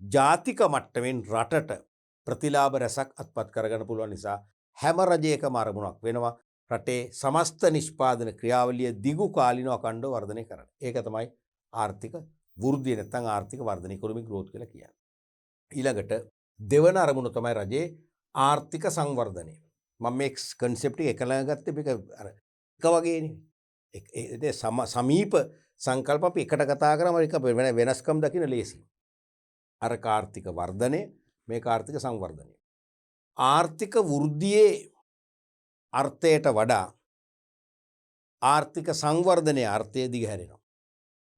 Speaker 1: ජාතික මට්ටමින් රටට ප්‍රතිලාභ රැසක් අත්පත් කරගන්න පුළුවන් නිසා හැම රජයකම අරමුණක් වෙනවා රටේ සමස්ත නිෂ්පාදන ක්‍රියාවලිය දිගු කාලිනව අඛණ්ඩව වර්ධනය කරන්න. ඒක තමයි ආර්ථික වෘද්ධිය නැත්නම් ආර්ථික වර්ධන ඉකොනොමික් ග්‍රෝත් කියලා කියන්නේ. ඊළඟට දෙවන අරමුණ තමයි රජයේ ආර්ථික සංවර්ධනය. මම මේ කන්සෙප්ට් එක ළඟ ගත්තේ මේක අර එක වගේනේ. ඒ සමීප සංකල්ප අපි එකට කතා කරාම ඒක වෙනස්කම් දකින්න ලේසි. අර ආර්ථික වර්ධනය මේක ආර්ථික සංවර්ධනය. ආර්ථික වෘද්ධියේ අර්ථයට වඩා ආර්ථික සංවර්ධනයේ අර්ථය දිගහැරෙනවා.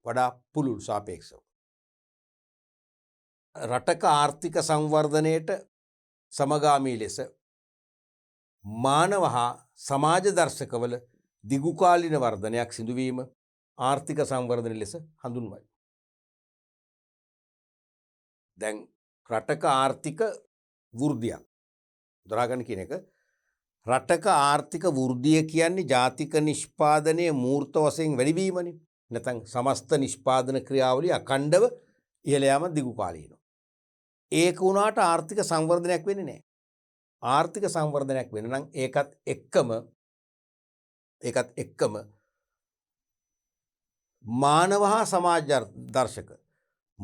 Speaker 1: වඩා පුළුල් සාපේක්ෂව. රටක ආර්ථික සංවර්ධනයට සමගාමී ලෙස මානව හා සමාජ දර්ශකවල දිගුකාලීන වර්ධනයක් සිදුවීම ආර්ථික සංවර්ධන ලෙස හඳුන්වයි. දැන් රටක ආර්ථික වෘද්ධියක් දරාගන්න කියන එක රටක ආර්ථික වෘද්ධිය කියන්නේ ජාතික නිෂ්පාදනයේ මූර්ත වශයෙන් වැඩිවීමනේ. නැත්නම් සමස්ත නිෂ්පාදන ක්‍රියාවලිය අඛණ්ඩව ඉහළ යාම දිගුකාලීනව. ඒක වුණාට ආර්ථික සංවර්ධනයක් වෙන්නේ නැහැ. ආර්ථික සංවර්ධනයක් වෙන්න නම් ඒකත් එක්කම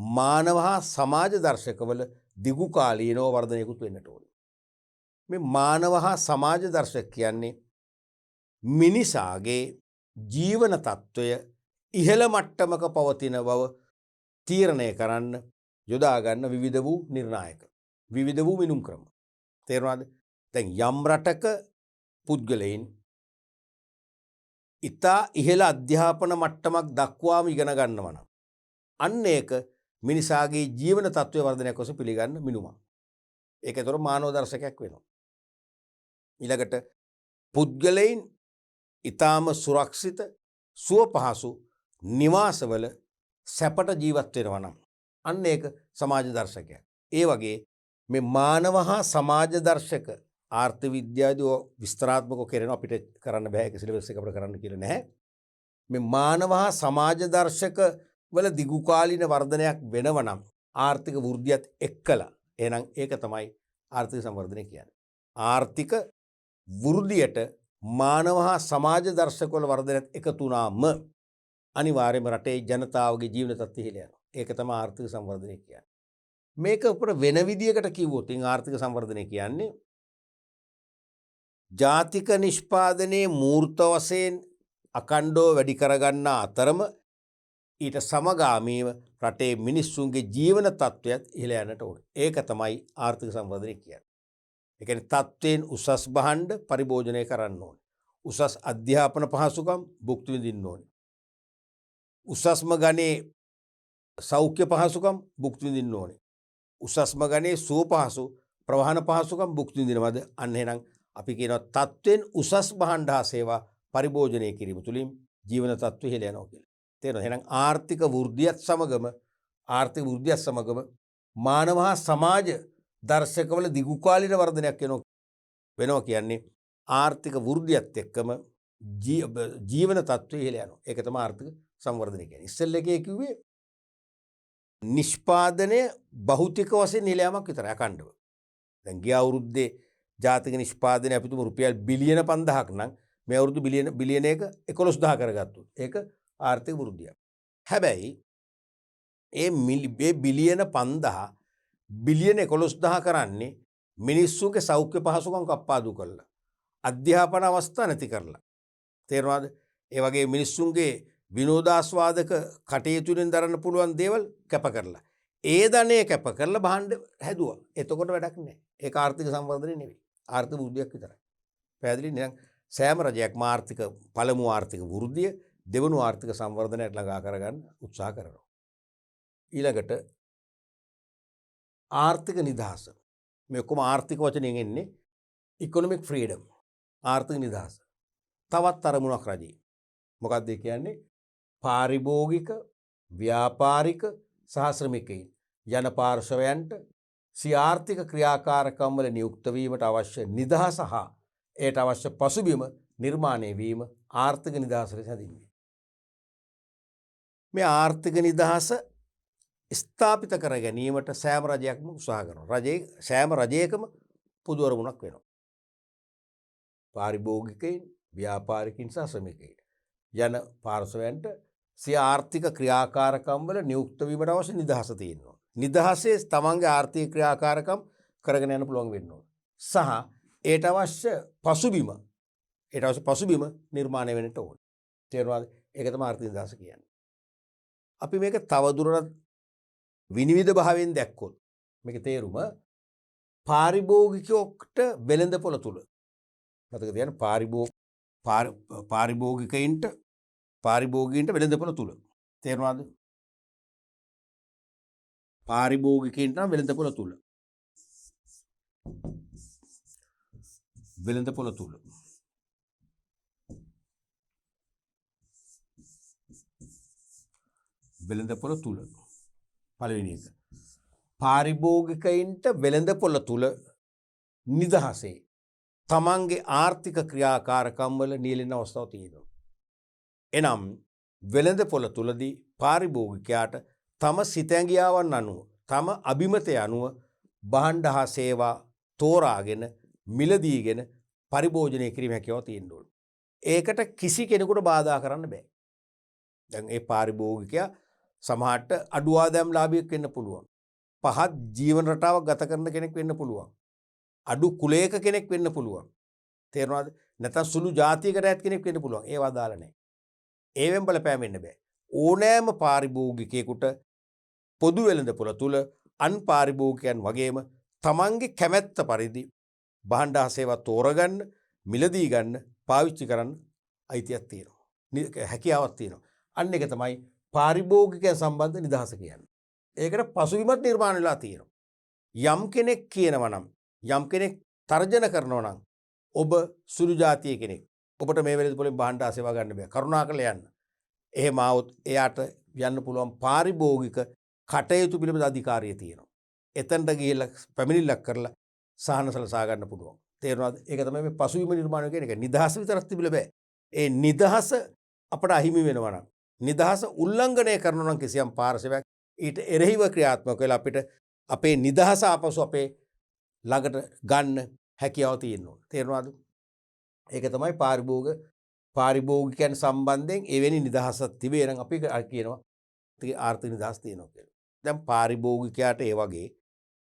Speaker 1: මානව හා සමාජ දර්ශකවල දිගුකාලීනව වර්ධනයකුත් වෙන්නට ඕනේ. මේ මානව හා සමාජ දර්ශක කියන්නේ මිනිසාගේ ජීවන තත්ත්වය ඉහළ මට්ටමක පවතින බව තීරණය කරන්න යොදා ගන්න විවිධ වූ නිර්ණායක විවිධ වූ මිනුම් ක්‍රම. තේරුණාද? දැන් යම් රටක පුද්ගලයන් ඉතා ඉහළ අධ්‍යාපන මට්ටමක් දක්වාම ඉගෙන ගන්නවා නම් අන්න ඒක මිනිසාගේ ජීවන තත්ත්වය වර්ධනයක් වශයෙන් පිළිගන්න මිනුමක්. ඒක ඒතර මානව දර්ශකයක් වෙනවා. ඊළඟට පුද්ගලයන් ඊටාම සුරක්ෂිත සුව පහසු නිවාසවල සැපට ජීවත් වෙනවා නම් අන්න ඒක සමාජ දර්ශකයක්. ඒ වගේ මේ මානව හා සමාජ දර්ශක ආර්ථ විද්‍යාවේදී විස්තරාත්මකව කරන අපිට කරන්න බෑ ඒක සිලබස් එක අපිට කරන්න කියලා නැහැ. මේ මානව හා සමාජ දර්ශක වල දිගුකාලීන වර්ධනයක් වෙනව නම් ආර්ථික වෘද්ධියත් එක්කලා එහෙනම් ඒක තමයි ආර්ථික සංවර්ධනය කියන්නේ. ආර්ථික වෘද්ධියට මානව හා සමාජ දර්ශකවල වර්ධනයත් එකතු වුණාම අනිවාර්යයෙන්ම රටේ ජනතාවගේ ජීවන තත්ත්වය ඉහළ යනවා. ඒක තමයි ආර්ථික සංවර්ධනය කියන්නේ. මේක අපිට වෙන විදියකට කිව්වොත් ආර්ථික සංවර්ධනය කියන්නේ ජාතික නිෂ්පාදනයේ මූර්ත වශයෙන් අඛණ්ඩව වැඩි කරගන්න අතරම ඊට සමගාමීව රටේ මිනිස්සුන්ගේ ජීවන තත්ත්වයත් ඉහළ යන්නට ඕනේ. ඒක තමයි ආර්ථික සංවර්ධනය කියන්නේ. ඒ කියන්නේ තත්ත්වයෙන් උසස් භාණ්ඩ පරිභෝජනය කරන්න ඕනේ. උසස් අධ්‍යාපන පහසුකම් භුක්ති විඳින්න ඕනේ. උසස්ම ගණේ සෞඛ්‍ය පහසුකම් භුක්ති විඳින්න ඕනේ. උසස්ම ගණේ සුව පහසු ප්‍රවාහන පහසුකම් භුක්ති විඳිනවද? අන්න එහෙනම් අපි කියනවා තත්ත්වෙන් උසස් භාණ්ඩ හා සේවා පරිභෝජනය කිරීම තුළින් ජීවන තත්ත්වය ඉහළ යනවා කියලා. තේරෙනවද? එහෙනම් ආර්ථික වෘද්ධියත් සමගම මානව හා සමාජ දර්ශකවල දිගුකාලීන වර්ධනයක් වෙනවා කියන්නේ ආර්ථික වෘද්ධියත් එක්කම ජීවන තත්ත්වය ඉහළ යනවා. ඒක තමයි ආර්ථික සංවර්ධනය කියන්නේ. ඉස්සෙල්ලා එකේ කිව්වේ නිෂ්පාදනය භෞතික වශයෙන් ඉහළ යාමක් විතරයි අඛණ්ඩව. දැන් ගිය අවුරුද්දේ ජාතික නිෂ්පාදනය අපි තුමු රුපියල් බිලියන 5000ක් නම් මේ අවුරුදු බිලියනයක 11000 කරගත්තොත් ඒක ආර්ථික වෘද්ධියක්. හැබැයි ඒ බිලියන 5000 බිලියන 11000 කරන්නේ මිනිස්සුන්ගේ සෞඛ්‍ය පහසුකම් කප්පාදු කරලා අධ්‍යාපන අවස්ථා නැති කරලා. තේරෙනවද? ඒ වගේ මිනිස්සුන්ගේ විනෝදාස්වාදක කටයුතු වලින් දරන්න පුළුවන් දේවල් කැප කරලා. ඒ ධනෙ කැප කරලා භාණ්ඩ හැදුවා. එතකොට වැඩක් නැහැ. ඒක ආර්ථික සංවර්ධනය නෙවෙයි. ආර්ථික වෘද්ධියක් විතරයි. පැහැදිලි නේද? සෑම රජයක්ම පළමු ආර්ථික වෘද්ධිය දෙවනු ආර්ථික සංවර්ධනයට ළඟා කරගන්න උත්සාහ කරනවා. ඊළඟට ආර්ථික නිදහස. මේ ඔක්කොම ආර්ථික වචනෙන් එන්නේ ඉකොනොමික් ෆ්‍රීඩම්. ආර්ථික නිදහස. තවත් අරමුණක් රජයේ. මොකක්ද ඒ කියන්නේ? පාරිභෝගික, ව්‍යාපාරික සහ ශ්‍රමිකයින් යන පාර්ශවයන්ට සිය ආර්ථික ක්‍රියාකාරකම් වල නියුක්ත වීමට අවශ්‍ය නිදහස හා ඒට අවශ්‍ය පසුබිම නිර්මාණය වීම ආර්ථික නිදහස ලෙස හැඳින්වේ. මේ ආර්ථික නිදහස ස්ථාපිත කර ගැනීමට සෑම රජයක්ම උත්සාහ කරනවා. සෑම රජයකම පොදු අරමුණක් වෙනවා. පාරිභෝගිකයින්, ව්‍යාපාරිකයින් සහ ශ්‍රමිකයින් යන පාර්ශවයන්ට සිය ආර්ථික ක්‍රියාකාරකම් වල නියුක්ත වීමට අවශ්‍ය නිදහස තියෙනවා. නිදහසේ තමන්ගේ ආර්ථික ක්‍රියාකාරකම් කරගෙන යන්න පුළුවන් වෙන්න ඕන. සහ ඒට අවශ්‍ය පසුබිම නිර්මාණය වෙන්නට ඕන. තේරුණාද? ඒක තමයි ආර්ථික නිදහස කියන්නේ. අපි මේක තවදුරටත් විනිවිද භාවයෙන් දැක්කොත් මේක තේරුම පාරිභෝගිකයොක්ට වෙළඳපොළ තුල මතක තියාගන්න පාරිභෝගිකයින්ට වෙළඳපොළ තුල තේරුණාද? පාරිභෝගිකයින්ට නම් වෙළඳපොළ තුල පළවෙනි එක. පාරිභෝගිකයින්ට වෙළඳපොළ තුල නිදහසේ තමන්ගේ ආර්ථික ක්‍රියාකාරකම් වල නියැලෙන අවස්ථාවක් තියෙනවා. එනම් වෙළඳපොළ තුලදී පාරිභෝගිකයාට තම සිතැඟියාවන් අනුව තම අභිමතය අනුව භාණ්ඩ හා සේවා තෝරාගෙන මිලදීගෙන පරිභෝජනය කිරීම හැකියාව තියෙන්න ඕන. ඒකට කිසි කෙනෙකුට බාධා කරන්න බෑ. දැන් ඒ පාරිභෝගිකයා සමහරට අඩු ආදායම් ලාභියෙක් වෙන්න පුළුවන්. පහත් ජීවන රටාවක් ගත කරන කෙනෙක් වෙන්න පුළුවන්. අඩු කුලයක කෙනෙක් වෙන්න පුළුවන්. තේරෙනවද? නැත්නම් සුළු ජාතියකට ඇත් කෙනෙක් වෙන්න පුළුවන්. ඒව අදාළ නැහැ. ඒවෙන් බලපෑම් වෙන්න බෑ. ඕනෑම පාරිභෝගිකයෙකුට පොදු වෙළඳපොළ තුල අන් පාරිභෝගිකයන් වගේම තමන්ගේ කැමැත්ත පරිදි භාණ්ඩ හා සේවා තෝරගන්න, මිලදී ගන්න, පාවිච්චි කරන්න අයිතියක් තියෙනවා. හැකියාවක් තියෙනවා. අන්න එක තමයි පාරිභෝගිකයන් සම්බන්ධ නිදහස කියන්නේ. ඒකට පසුබිමත් නිර්මාණය වෙලා තියෙනවා. යම් කෙනෙක් කියනවා නම්, යම් කෙනෙක් තර්ජන කරනවා නම් ඔබ සුළු ජාතිය කෙනෙක්. ඔබට මේ වෙළඳපොළෙන් භාණ්ඩ හා සේවා ගන්න බෑ. කරුණාකරලා යන්න. එහෙම આવොත් එයාට යන්න පුළුවන් පාරිභෝගික කටයුතු පිළිබඳ අධිකාරිය තියෙනවා. එතනට ගිහිල්ලා පැමිණිල්ලක් කරලා සහන සලසා ගන්න පුළුවන්. තේරුණාද? ඒක තමයි මේ පසුබිම නිර්මාණය කියන එක. නිදහස විතරක් තිබිලා බෑ. ඒ නිදහස අපට අහිමි වෙනවා නම්, නිදහස උල්ලංඝනය කරනවා නම් කිසියම් පාර්ශවයක් ඊට එරෙහිව ක්‍රියාත්මක වෙලා අපිට අපේ නිදහස ආපසු අපේ ළඟට ගන්න හැකියාව තියෙනවා. තේරුණාද? ඒක තමයි පාරිභෝගිකයන් සම්බන්ධයෙන් එවැනි නිදහසක් තිබේ නම් අපි කියනවා ආර්ථික නිදහස් තියෙනවා කියලා. දැන් පාරිභෝගිකයාට ඒ වගේ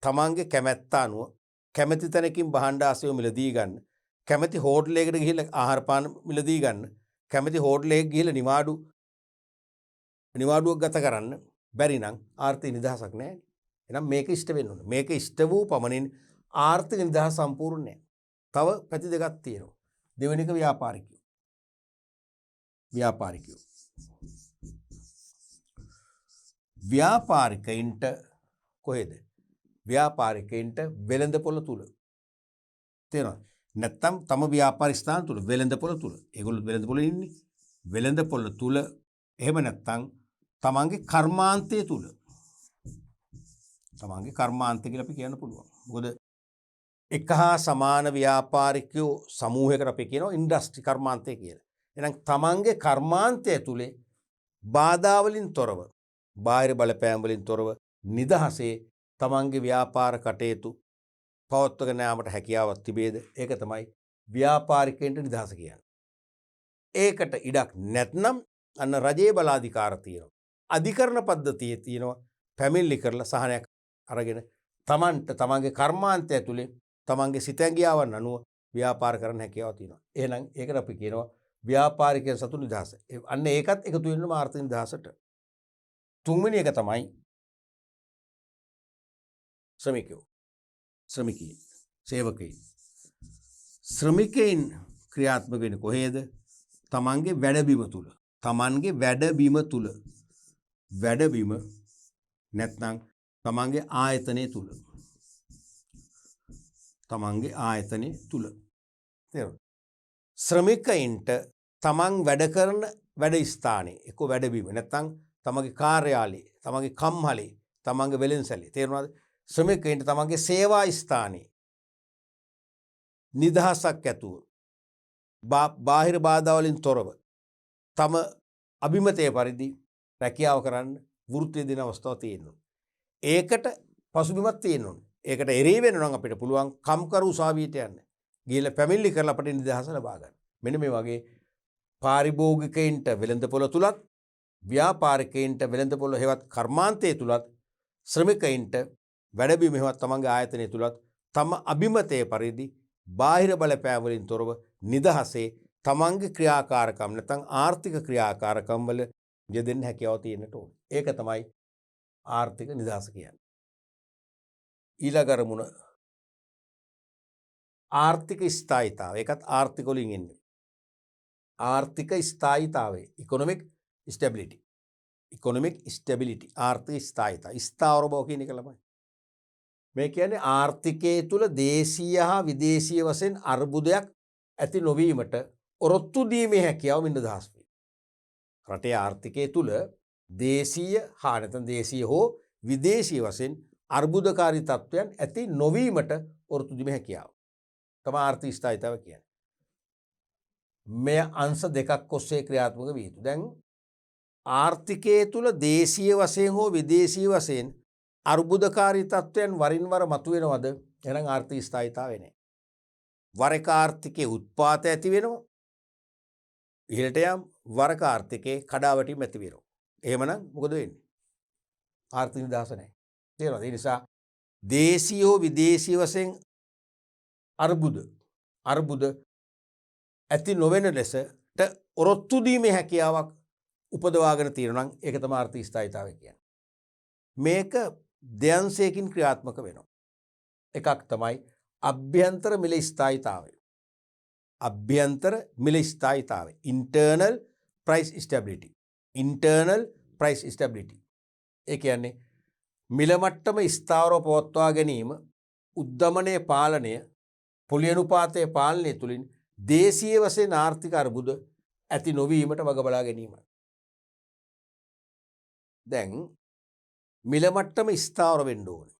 Speaker 1: තමන්ගේ කැමැත්ත අනුව කැමැති තැනකින් භාණ්ඩ ආසේව මිලදී ගන්න, කැමැති හෝටලයකට ගිහිල්ලා ආහාර පාන මිලදී ගන්න, කැමැති හෝටලයක ගිහිල්ලා නිවාඩුවක් ගත කරන්න බැරි නම් ආර්ථික නිදහසක් නැහැ. එහෙනම් මේක ඉෂ්ට වෙන්න ඕනේ. මේක ඉෂ්ට වූ පමණින් ආර්ථික නිදහස සම්පූර්ණ නැහැ. තව පැති දෙකක් තියෙනවා. දෙවෙනි එක ව්‍යාපාරිකයින්ට කොහෙද? ව්‍යාපාරිකයින්ට වෙළඳපොළ තුල. තේරෙනවද? නැත්තම් තම ව්‍යාපාර ස්ථාන තුල වෙළඳපොළ තුල. ඒගොල්ලෝ වෙළඳපොළේ ඉන්නේ. වෙළඳපොළ තුල එහෙම නැත්නම් තමන්ගේ කර්මාන්තය තුල තමන්ගේ කර්මාන්තය කියලා අපි කියන්න පුළුවන්. මොකද එක හා සමාන ව්‍යාපාරිකයෝ සමූහයකට අපි කියනවා ඉන්ඩස්ට්‍රි කර්මාන්තය කියලා. එහෙනම් තමන්ගේ කර්මාන්තය තුලේ බාධා වලින් තොරව, බාහිර බලපෑම් වලින් තොරව නිදහසේ තමන්ගේ ව්‍යාපාර කටයුතු පවත්වාගෙන යාමට හැකියාවක් තිබේද? ඒක තමයි ව්‍යාපාරිකයන්ට නිදහස කියන්නේ. ඒකට ඉඩක් නැත්නම් අන්න රජයේ බලාධිකාර තියෙනවා. අධිකරණ පද්ධතියේ තියෙනවා පැමිණිලි කරලා සහනයක් අරගෙන තමන්ට තමන්ගේ කර්මාන්තය ඇතුලේ තමන්ගේ සිතැඟියාවන් අනුව ව්‍යාපාර කරන්න හැකියාව තියෙනවා. එහෙනම් ඒකට අපි කියනවා ව්‍යාපාරිකයන් සතු නිදහස. අන්න ඒකත් එකතු වෙනවා ආර්ථික නිදහසට. තුන්වෙනි එක තමයි ශ්‍රමිකයන්, සේවකයන්. ශ්‍රමිකයන් ක්‍රියාත්මක වෙන්නේ කොහේද? තමන්ගේ වැඩබිම තුල. තමන්ගේ වැඩබිම තුල. වැඩබිම නැත්නම් තමන්ගේ ආයතනය තුල. තමන්ගේ ආයතනය තුල. තේරුණා? ශ්‍රමිකයින්ට තමන් වැඩ කරන වැඩ ස්ථානයේ එක්ක වැඩබිම නැත්නම් තමන්ගේ කාර්යාලයේ, තමන්ගේ කම්හලේ, තමන්ගේ වෙළෙන්සැලේ. තේරුණාද? ශ්‍රමිකයින්ට තමන්ගේ සේවා ස්ථානයේ නිදහසක් ඇතුව බාහිර බාධා වලින් තොරව තම අභිමතය පරිදි රැකියාව කරන්න වෘත්තිය දෙන අවස්ථාවක් තියෙනවා. ඒකට පසුබිමක් තියෙනවා. ඒකට එරෙහි වෙන්න නම් අපිට පුළුවන් කම්කරු උසාවියට යන්න. ගිහලා පැමිණිලි කරලා අපිට නිදහස ලබා ගන්න. මෙන්න මේ වගේ පාරිභෝගිකයින්ට වෙළඳපොළ තුලත්, ව්‍යාපාරිකයින්ට වෙළඳපොළ හේවත් කර්මාන්තය තුලත්, ශ්‍රමිකයින්ට වැඩබිම හේවත් තමන්ගේ ආයතනය තුලත් තම අභිමතය පරිදි බාහිර බලපෑම් වලින් තොරව නිදහසේ තමන්ගේ ක්‍රියාකාරකම් නැත්නම් ආර්ථික ක්‍රියාකාරකම් වල යෙදෙන්න හැකියාව තියෙන්නට ඕනේ. ඒක තමයි ආර්ථික නිදහස කියන්නේ. ඊළඟ අරමුණ ආර්ථික ස්ථායීතාවය. ඒකත් ආර්ථික වලින් එන්නේ. ආර්ථික ස්ථායීතාවය, ඉකොනොමික් ස්ටැබිලිටි. ඉකොනොමික් ස්ටැබිලිටි, ආර්ථික ස්ථායීතාවය. ස්ථාවර බව කියන එක ළමයි. මේ කියන්නේ ආර්ථිකයේ තුල දේශීය හා විදේශීය වශයෙන් අර්බුදයක් ඇති නොවීමට ඔරොත්තු දීමේ හැකියාව නිදහස් වේ. රටේ ආර්ථිකයේ තුල දේශීය හා නැත්නම් දේශීය හෝ විදේශීය වශයෙන් අර්බුදකාරී තත්ත්වයන් ඇති නොවීමට ඔරොත්තු දීමේ හැකියාව තමයි ආර්ථික ස්ථායීතාවය කියන්නේ. මේ අංශ දෙකක් ඔස්සේ ක්‍රියාත්මක විය යුතු. දැන් ආර්ථිකයේ තුල දේශීය වශයෙන් හෝ විදේශීය වශයෙන් අර්බුදකාරී තත්ත්වයන් වරින් වර මතුවෙනවද? එහෙනම් ආර්ථික ස්ථායීතාවය නැහැ. වර එක ආර්ථිකයේ උත්පාදය ඇති වෙනවා. ඉහළට යම් වරක ආර්ථිකයේ කඩාවැටීම ඇති වෙනවා. එහෙමනම් මොකද වෙන්නේ? ආර්ථික නිදහස නැහැ. තේරෙනවද? ඒ නිසා දේශීය හෝ විදේශීය වශයෙන් අර්බුද ඇති නොවන ලෙසට ඔරොත්තු දීමේ හැකියාවක් උපදවාගෙන තියෙනවා නම් ඒක තමයි ආර්ථික ස්ථායීතාවය කියන්නේ. මේක දෙයන්සයකින් ක්‍රියාත්මක වෙනවා. එකක් තමයි අභ්‍යන්තර මිල ස්ථායීතාවය. අභ්‍යන්තර මිල ස්ථායීතාවය. internal price stability. internal price stability. ඒ කියන්නේ මිල මට්ටම ස්ථාවරව පවත්වා ගැනීම, උද්දමනයේ පාලනය, පොලි අනුපාතයේ පාලනය තුලින් දේශීය වශයෙන් ආර්ථික අර්බුද ඇති නොවීමට වග බලා ගැනීමයි. දැන් මිල මට්ටම ස්ථාවර වෙන්න ඕනේ.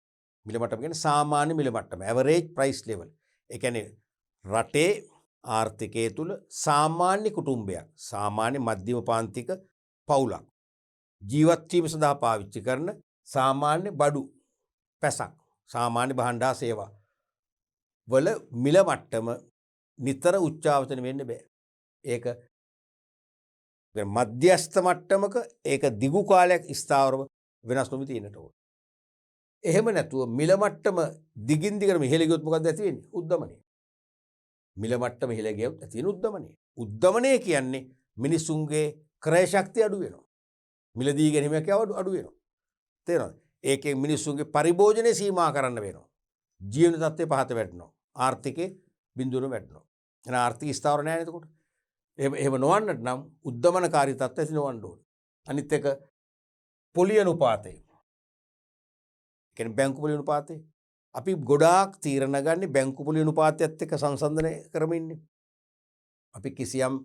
Speaker 1: මිල මට්ටම කියන්නේ සාමාන්‍ය මිල මට්ටම, average price level. ඒ කියන්නේ රටේ ආර්ථිකයේ තුල සාමාන්‍ය කුටුම්බයක්, සාමාන්‍ය මධ්‍යම පාන්තික පවුලක් ජීවත් වීම සඳහා පාවිච්චි කරන සාමාන්‍ය බඩු පැසක්, සාමාන්‍ය භාණ්ඩා සේවා වල මිල මට්ටම නිතර උච්චාවචන වෙන්න බෑ. ඒක මධ්‍යස්ථ මට්ටමක ඒක දිගු කාලයක් ස්ථාවරව වෙනස් නොවි තියෙන්නට ඕන. එහෙම නැතුව මිල මට්ටම දිගින් දිගටම ඉහළ ගියොත් මොකක්ද ඇති වෙන්නේ? උද්දමනය. මිල මට්ටම ඉහළ ගියොත් ඇති වෙන උද්දමනය. උද්දමනය කියන්නේ මිනිසුන්ගේ ක්‍රය ශක්තිය අඩු වෙනවා. මිලදී ගැනීමක් අඩු වෙනවා. තේරෙනවද? ඒකෙන් මිනිසුන්ගේ පරිභෝජනය සීමා කරන්න වෙනවා. ජීවන තත්ත්වය පහත වැටෙනවා. ආර්ථිකේ බිඳුවම වැටෙනවා. එහෙනම් ආර්ථික ස්ථාවර නැහැ නේද එතකොට? එහෙම නොවන්නට නම් උද්දමනකාරී තත්ත්වය ඇති නොවන්න ඕනේ. අනිත් එක පොලි අනුපාතය. කියන්නේ බැංකු පොලි අනුපාතය. අපි ගොඩාක් තීරණ ගන්නේ බැංකු පොලි අනුපාතයත් එක්ක සංසන්දනය කරමින්නේ. අපි කිසියම්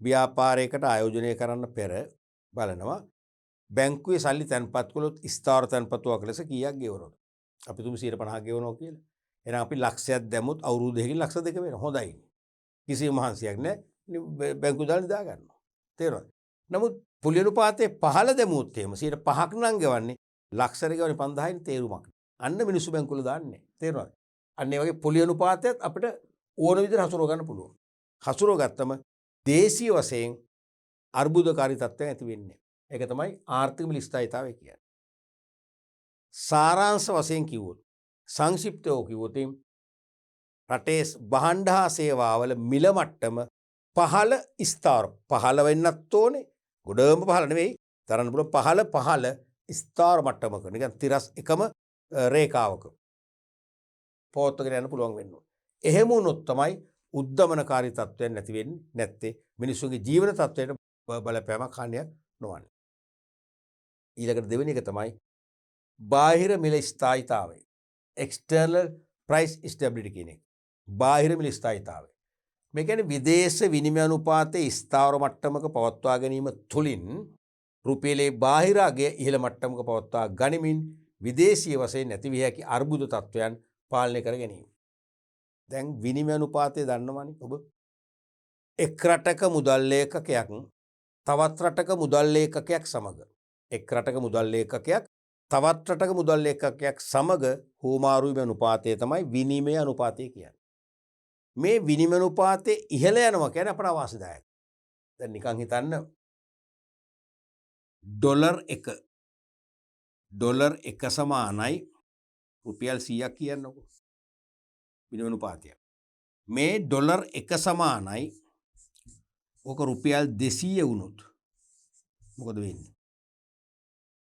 Speaker 1: ව්‍යාපාරයකට ආයෝජනය කරන්න පෙර බලනවා බැංකුවේ සල්ලි තැන්පත් කළොත් ස්ථාවර තැන්පතුවක් ලෙස කීයක් ගෙවනවද? අපි තුමු 150ක් ගෙවනවා කියලා. එහෙනම් අපි ලක්ෂයක් දැම්මොත් අවුරුදු දෙකකින් ලක්ෂ 2 වෙනවා. හොඳයි. කිසිම මහන්සියක් නැහැ. බැංකුව දාලා නිදා ගන්නවා. තේරුණාද? නමුත් පුලි අනුපාතයේ 15 දැමුවොත් එහෙම 105ක් නම් ගෙවන්නේ ලක්ෂර ගෙවන්නේ 5000න් තේරුමක්. අන්න මිනිස්සු බැංකුවල දාන්නේ. තේරුණාද? අන්න ඒ වගේ පුලි අනුපාතයත් අපිට ඕන විදිහට හසුරව ගන්න පුළුවන්. හසුරව ගත්තම දේශීය වශයෙන් අර්බුදකාරී තත්ත්වයක් ඇති වෙන්නේ. ඒක තමයි ආර්ථික මිල ස්ථායීතාවය කියන්නේ. සාරාංශ වශයෙන් කිව්වොත් සංක්ෂිප්තව කිව්වොත් රටේ භාණ්ඩ හා සේවාවල මිල මට්ටම පහළ ස්ථාවර පහළ වෙන්නත් ඕනේ. ගොඩම පහළ නෙවෙයි. තරන්න පුළුවන් පහළ ස්ථාවර මට්ටමක නිකන් තිරස් එකම රේඛාවක පවත්වාගෙන යන්න පුළුවන් වෙන්න ඕනේ. එහෙම වුණොත් තමයි උද්දමනකාරී තත්ත්වයක් නැති වෙන්නේ. නැත්තේ මිනිස්සුන්ගේ ජීවන තත්ත්වයට බලපෑමක් හානියක් නොවන්නේ. ඊළඟට දෙවෙනි එක තමයි බාහිර මිල ස්ථායීතාවය. external price stability කියන එක. බාහිර මිල ස්ථායීතාවය. මේ කියන්නේ විදේශ විනිමය අනුපාතයේ ස්ථාවර මට්ටමක පවත්වා ගැනීම තුළින් රුපියලේ බාහිර අගය ඉහළ මට්ටමක පවත්වා ගනිමින් විදේශීය වශයෙන් නැති විය හැකි අර්බුද තත්ත්වයන් පාලනය කර ගැනීම. දැන් විනිමය අනුපාතය දන්නවනේ ඔබ. එක් රටක මුදල් ලේඛකයක් තවත් රටක මුදල් ලේඛකයක් සමග එක් රටක මුදල් ලේඛකයක් තවත් රටක මුදල් ලේඛකයක් සමග හුවමාරු වීම අනුපාතය තමයි විනිමය අනුපාතය කියන්නේ. මේ විනිමය අනුපාතය ඉහළ යනවා කියන්නේ අපට අවාසිදායක. දැන් නිකන් හිතන්න ඩොලර් 1 සමානයි රුපියල් 100ක් කියන්නකො. විනිමය අනුපාතය. මේ ඩොලර් 1 සමානයි ඕක රුපියල් 200 වුණොත් මොකද වෙන්නේ?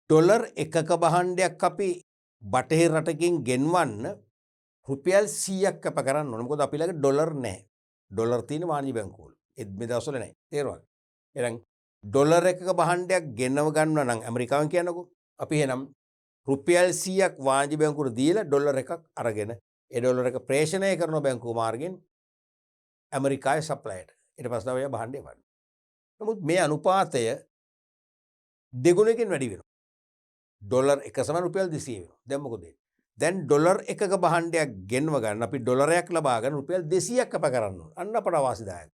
Speaker 1: ඩොලර් 1ක භාණ්ඩයක් අපි බටහිර රටකින් ගෙන්වන්න රුපියල් 100ක් කැප කරන්න ඕන. මොකද අපි ළඟ ඩොලර් නැහැ. ඩොලර් තියෙන වාණිජ බැංකුවල. ඒත් මේ දවස්වල නැහැ. තේරුණාද? එහෙනම් ඩොලර් 1ක භාණ්ඩයක් ගෙනව ගන්නවා නම් ඇමරිකාවෙන් කියනකො අපි එහෙනම් රුපියල් 100ක් වාණිජ බැංකුවට දීලා ඩොලර් එකක් අරගෙන ඒ ඩොලර් එක ප්‍රේෂණය කරන බැංකුව මාර්ගෙන් ඇමරිකාවේ සප්ලයියට. ඊට පස්සේ තමයි භාණ්ඩය වන්නේ. නමුත් මේ අනුපාතය දෙගුණයකින් වැඩි වෙනවා. ඩොලර් 1 සමාන රුපියල් 200 වෙනවා. දැන් මොකද වෙන්නේ? දැන් ඩොලර් 1ක භාණ්ඩයක් ගෙන්ව ගන්න අපි ඩොලරයක් ලබා ගන්න රුපියල් 200ක් අප කරන්න ඕන. අන්න අපට අවාසිදායක.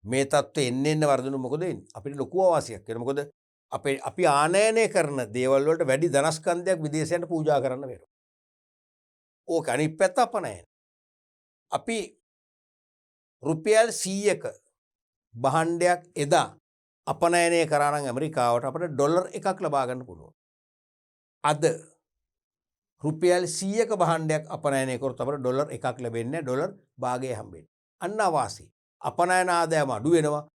Speaker 1: මේ තත්ත්වෙ එන්න වර්ධනු මොකද වෙන්නේ? අපිට ලොකු අවාසියක් වෙනවා. මොකද අපි ආනයනය කරන දේවල් වලට වැඩි ධනස්කන්ධයක් විදේශයන්ට පූජා කරන්න වෙනවා. ඕක අනිත් පැත්ත අපනයන. අපි රුපියල් 100ක භාණ්ඩයක් එදා අපනයනය කරා නම් ඇමරිකාවට අපිට ඩොලර් 1ක් ලබා ගන්න පුළුවන්. අද රුපියල් 100ක භාණ්ඩයක් අපනයනය කරොත් අපිට ඩොලර් 1ක් ලැබෙන්නේ ඩොලර් භාගය හම්බෙන්නේ. අන්න අවාසි. අපනයන ආදායම අඩු වෙනවා.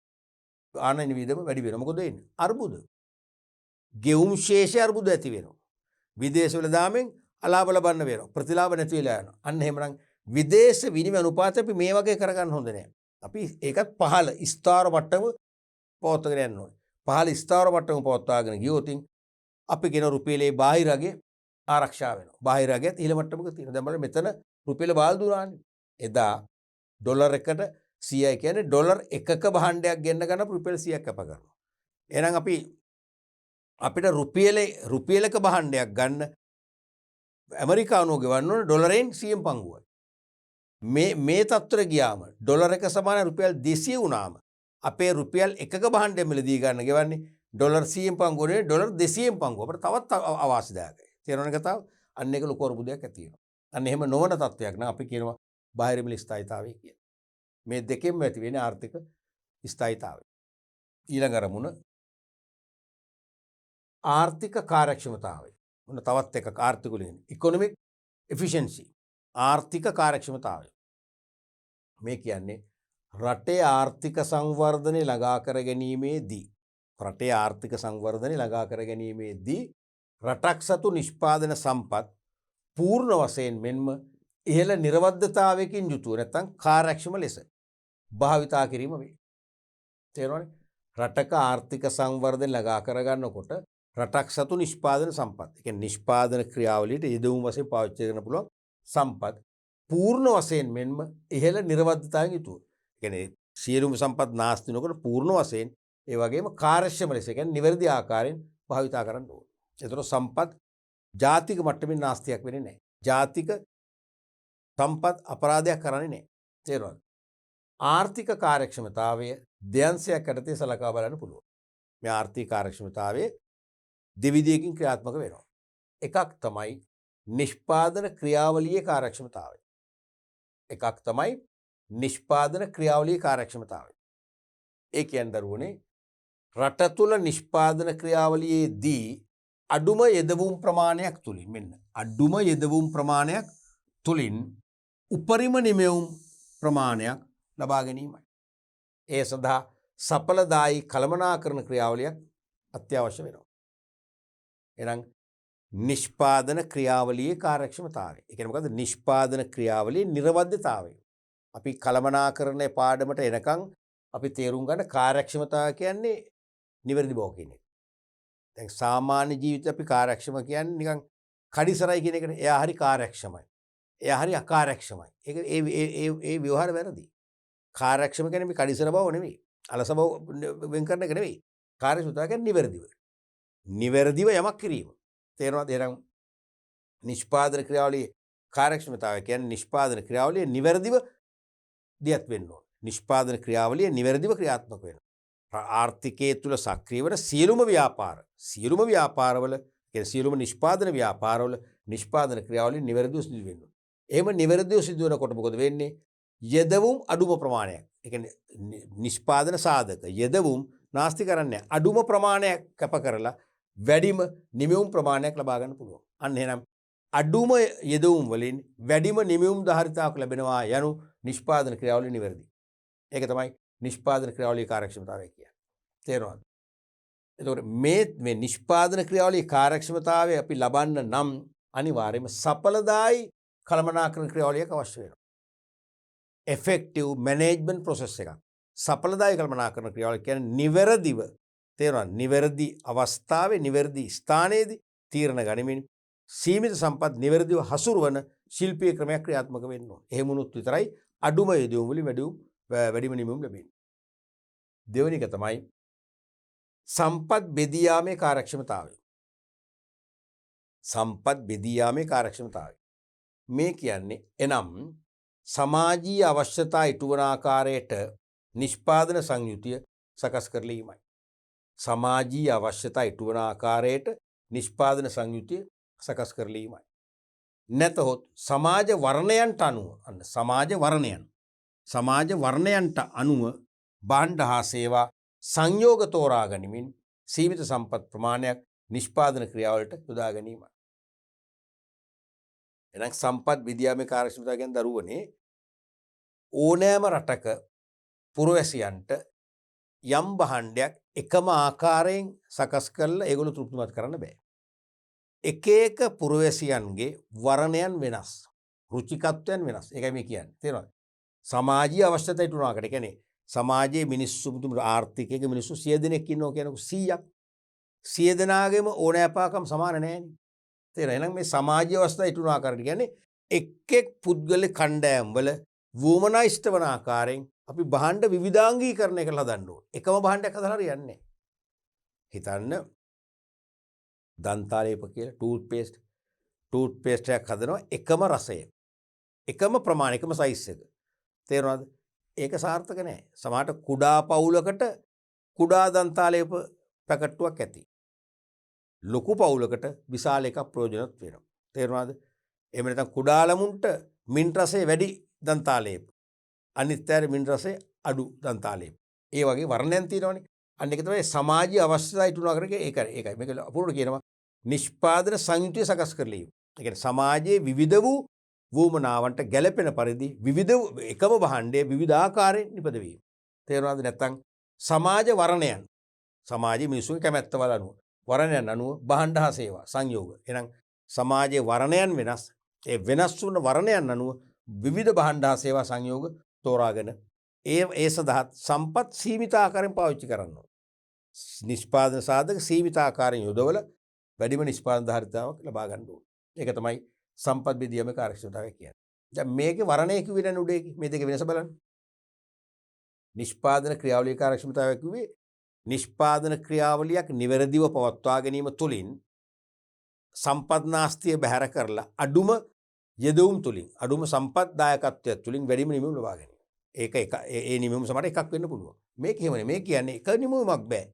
Speaker 1: ආනයන වියදම වැඩි වෙනවා. මොකද වෙන්නේ? අර්බුද. ගෙවුම් ශේෂ අර්බුද ඇති වෙනවා. විදේශ වල දාමෙන් අලාභ ලබන්න වෙනවා. ප්‍රතිලාභ නැති වෙලා යනවා. අන්න එහෙමනම් විදේශ විනිමය අනුපාතය අපි මේ වගේ කරගන්න හොඳ නෑ. අපි ඒකත් පහළ ස්ථාවර මට්ටම පවත්වාගෙන යන්න ඕනේ. පහළ ස්ථාවර මට්ටම පවත්වාගෙන ගියොත් අපි කියන රුපියලේ බාහිර අගය ආරක්ෂා වෙනවා. බාහිර අගයත් ඉහළ මට්ටමක තියෙනවා. දැන් බලන්න මෙතන රුපියල බාල් දුරානේ. එදා ඩොලර් එකට 100යි කියන්නේ ඩොලර් 1ක භාණ්ඩයක් ගෙන්න ගන්න රුපියල් 100ක් කැප කරනවා. එහෙනම් අපිට රුපියලක භාණ්ඩයක් ගන්න ඇමරිකානුව ගෙවන්න ඕනේ ඩොලරෙන් 100න් පංගුවයි. මේ තත්ත්වයට ගියාම ඩොලර් 1 සමාන රුපියල් 200 වුණාම අපේ රුපියල් 1ක භාණ්ඩය මිලදී ගන්න ගෙවන්නේ ඩොලර් 100න් පංගුවනේ ඩොලර් 200න් පංගුව. අපිට තවත් අවාසිදායකයි. තේරෙනවද කතාව? අන්න ඒක ලොකු අරුබුදයක් ඇති වෙනවා. අන්න එහෙම නොවන තත්ත්වයක් නම් අපි කියනවා බාහිර මිල ස්ථායීතාවය කියලා. මේ දෙකෙන්ම ඇති වෙන ආර්ථික ස්ථායීතාවය. ඊළඟ අරමුණ ආර්ථික කාර්යක්ෂමතාවය. මොන තවත් එකක් ආර්ථික වලින් ඉකොනොමික් එෆිෂියන්සි. ආර්ථික කාර්යක්ෂමතාවය. මේ කියන්නේ රටේ ආර්ථික සංවර්ධනය ළඟා කර ගැනීමේදී රටක් සතු නිෂ්පාදන සම්පත් පූර්ණ වශයෙන් මෙන්ම ඉහළ නිර්වද්‍යතාවයකින් යුතුව නැත්නම් කාර්යක්ෂම ලෙස භාවිතා කිරීම වේ. තේරෙනවනේ? රටක ආර්ථික සංවර්ධනය ළඟා කරගන්නකොට රටක් සතු නිෂ්පාදන සම්පත්. ඒ කියන්නේ නිෂ්පාදන ක්‍රියාවලියට යෙදවුම් වශයෙන් පාවිච්චි කරන්න පුළුවන් සම්පත් පූර්ණ වශයෙන් මෙන්ම ඉහළ නිර්වද්‍යතාවයෙන් යුතුව. ඒ කියන්නේ සියලුම සම්පත් නාස්ති නොකර පූර්ණ වශයෙන් ඒ වගේම කාර්යක්ෂම ලෙස කියන්නේ නිවැරදි ආකාරයෙන් භාවිතා කරන්න ඕනේ. ඒතර සම්පත් ජාතික මට්ටමින් නාස්තියක් වෙන්නේ නැහැ. ජාතික සම්පත් අපරාධයක් කරන්නේ නැහැ. තේරුණාද? ආර්ථික කාර්යක්ෂමතාවය දෙයන්සයක් යටතේ සලකා බලන්න පුළුවන්. මේ ආර්ථික කාර්යක්ෂමතාවයේ දෙවිධයකින් ක්‍රියාත්මක වෙනවා. එකක් තමයි නිෂ්පාදන ක්‍රියාවලියේ කාර්යක්ෂමතාවය. එකක් තමයි නිෂ්පාදන ක්‍රියාවලියේ කාර්යක්ෂමතාවය. ඒ කියන්නේ දරුවනේ රට තුල නිෂ්පාදන ක්‍රියාවලියේදී අඩුම යෙදවුම් ප්‍රමාණයක් තුලින් මෙන්න අඩුම යෙදවුම් ප්‍රමාණයක් තුලින් උපරිම නිමෙවුම් ප්‍රමාණයක් ලබා ගැනීමයි. ඒ සඳහා සඵලදායී කළමනාකරණ ක්‍රියාවලියක් අත්‍යවශ්‍ය වෙනවා. එහෙනම් නිෂ්පාදන ක්‍රියාවලියේ කාර්යක්ෂමතාවය. ඒ කියන්නේ මොකද්ද? නිෂ්පාදන ක්‍රියාවලියේ නිර්වද්‍යතාවය. අපි කළමනාකරණයේ පාඩමට එනකන් අපි තේරුම් ගන්න කාර්යක්ෂමතාවය කියන්නේ නිවැරදි බව කියන එක. දැන් සාමාන්‍ය ජීවිතේ අපි කාර්යක්ෂම කියන්නේ නිකන් කඩිසරයි කියන එකනේ. එයා හරි කාර්යක්ෂමයි. එයා හරි අකාර්යක්ෂමයි. ඒක ඒ ව්‍යවහාර වැරදි. කාර්යක්ෂම කියන්නේ මේ කඩිසර බව නෙවෙයි. අලස බව වෙන් කරන එක නෙවෙයි. කාර්යක්ෂමතාව කියන්නේ නිවැරදිව. නිවැරදිව යමක් කිරීම. තේරෙනවද? එහෙනම් නිෂ්පාදන ක්‍රියාවලියේ කාර්යක්ෂමතාවය කියන්නේ නිෂ්පාදන ක්‍රියාවලිය නිවැරදිව දියත් වෙන්න ඕන. නිෂ්පාදන ක්‍රියාවලිය නිවැරදිව ක්‍රියාත්මක වෙනවා. ආර්ථිකයේ තුල සක්‍රිය වෙන සියලුම ව්‍යාපාරවල කියන්නේ සියලුම නිෂ්පාදන ව්‍යාපාරවල නිෂ්පාදන ක්‍රියාවලිය නිවැරදිව සිදු වෙනවා. එහෙම නිවැරදිව සිදු වෙනකොට මොකද වෙන්නේ? යෙදවුම් අඩුම ප්‍රමාණයක්. ඒ කියන්නේ නිෂ්පාදන සාධක යෙදවුම් නාස්ති කරන්නේ අඩුම ප්‍රමාණයක් කැප කරලා වැඩිම නිමෙවුම් ප්‍රමාණයක් ලබා ගන්න පුළුවන්. අන්න එහෙනම් අඩුම යෙදවුම් වලින් වැඩිම නිමෙවුම් ධාරිතාවක් ලැබෙනවා යනු නිෂ්පාදන ක්‍රියාවලිය නිවැරදි. ඒක තමයි නිෂ්පාදන ක්‍රියාවලියේ කාර්යක්ෂමතාවය කියන්නේ. තේරෙනවද? එතකොට මේ නිෂ්පාදන ක්‍රියාවලියේ කාර්යක්ෂමතාවය අපි ලබන්න නම් අනිවාර්යයෙන්ම සඵලදායී කළමනාකරණ ක්‍රියාවලියක් අවශ්‍ය වෙනවා. effective management process එකක්. සඵලදායී කළමනාකරණ ක්‍රියාවලිය කියන්නේ නිවැරදිව තේරෙනවද? නිවැරදි අවස්ථාවේ නිවැරදි ස්ථානයේදී තීරණ ගනිමින් සීමිත සම්පත් නිවැරදිව හසුරුවන ශිල්පීය ක්‍රමයක් ක්‍රියාත්මක වෙන්න ඕන. එහෙම වුණොත් විතරයි අඩුම යෙදවුම් වලින් වැඩිම නිමවුම් ලැබෙන්නේ. දෙවෙනි එක තමයි සම්පත් බෙදී යාමේ කාර්යක්ෂමතාවය. සම්පත් බෙදී යාමේ කාර්යක්ෂමතාවය. මේ කියන්නේ එනම් සමාජීය අවශ්‍යතා ඉටු වන ආකාරයට නිෂ්පාදන සංයුතිය සකස් කරලීමයි. සමාජීය අවශ්‍යතා ඉටු වන ආකාරයට නිෂ්පාදන සංයුතිය සකස් කරලීමයි. නැතහොත් සමාජ වර්ණයන්ට අනුව භාණ්ඩ හා සේවා සංයෝග තෝරා ගනිමින් සීමිත සම්පත් ප්‍රමාණයක් නිෂ්පාදන ක්‍රියාවලට යොදා ගැනීමයි. එහෙනම් සම්පත් විද්‍යාමය කාර්යක්ෂමතාව කියන්නේ දරුවනේ ඕනෑම රටක පුරවැසියන්ට යම් භාණ්ඩයක් එකම ආකාරයෙන් සකස් කරලා ඒගොල්ලෝ තෘප්තිමත් කරන්න බෑ. එක එක පුරවැසියන්ගේ වර්ණයන් වෙනස්. රුචිකත්වයන් වෙනස්. ඒකයි මේ කියන්නේ. තේරෙනවද? සමාජීය අවශ්‍යතා ඉටු වුණාකට කියන්නේ සමාජයේ මිනිස්සු ආර්ථිකයක මිනිස්සු 100 දෙනෙක් ඉන්නවා කියනකො 100ක් 100 දෙනාගේම ඕනෑපාකම් සමාන නැහැනේ. තේරෙනවද? එහෙනම් මේ සමාජීය අවස්ථා ඉටු වුණ ආකාරයට කියන්නේ එක් පුද්ගල කණ්ඩායම් වල වුමනයිස්ට් වන ආකාරයෙන් අපි භාණ්ඩ විවිධාංගීකරණය කරලා හදන්න ඕනේ. එකම භාණ්ඩයක් හදලා හරියන්නේ නැහැ. හිතන්න දන්තාලේප කියලා ටූත් එකක් හදනවා එකම රසය. එකම ප්‍රමාණය එකම සයිස් එක. තේරුණාද? ඒක සාර්ථක නැහැ. සමහරට කුඩා පවුලකට කුඩා දන්තාලේප පැකට්ටුවක් ඇති. ලොකු පවුලකට විශාල එකක් ප්‍රයෝජනවත් වෙනවා. තේරුණාද? එහෙම නැත්නම් කුඩා ළමුන්ට මින් රසය වැඩි දන්තාලේප. අනිත් අය මින් රසය අඩු දන්තාලේප. ඒ වගේ වර්ණයන් තියෙනවනේ. අන්න ඒක තමයි සමාජීය අවශ්‍යතා ඉටුනා කරගෙන ඒකයි. මේක අපුරුට කියනවා නිෂ්පාදන සංයුතිය සකස් කරලීම. ඒ කියන්නේ සමාජයේ විවිධ වූ වුමනාවන්ට ගැළපෙන පරිදි විවිධ එකම භාණ්ඩයේ විවිධ ආකාරයෙන් නිපදවීම. තේරුණාද? නැත්නම් සමාජ වර්ණයන් සමාජයේ මිනිසුන්ගේ කැමැත්ත වල අනුව වර්ණයන් අනුව භාණ්ඩ හා සේවා සංයෝග. එහෙනම් සමාජයේ වර්ණයන් වෙනස්. ඒ වෙනස් වුණ වර්ණයන් අනුව විවිධ භාණ්ඩ හා සේවා සංයෝග තෝරාගෙන ඒ සඳහා සම්පත් සීමිත ආකාරයෙන් පාවිච්චි කරන්න ඕන. නිෂ්පාදන සාධක සීමිත ආකාරයෙන් යොදවල වැඩිම නිෂ්පාදන ධාරිතාවක් ලබා ගන්න ඕන. ඒක තමයි සම්පත් බෙදීමේ කාර්යක්ෂමතාවය කියන්නේ. දැන් මේකේ වර්ණය කිව්වේ නැන උඩේ මේ දෙක වෙනස බලන්න. නිෂ්පාදන ක්‍රියාවලිය කාර්යක්ෂමතාවය කිව්වේ නිෂ්පාදන ක්‍රියාවලියක් නිවැරදිව පවත්වා ගැනීම තුළින් සම්පත් නාස්තිය බැහැර කරලා අඩුම යෙදවුම් තුළින් අඩුම සම්පත් දායකත්වයක් තුළින් වැඩිම නිමවුම් ලබා ගැනීම. ඒක ඒ නිමවුම් සමහර එකක් වෙන්න පුළුවන්. මේක එහෙම නෙමෙයි. මේ කියන්නේ එක නිමවුමක් බෑ.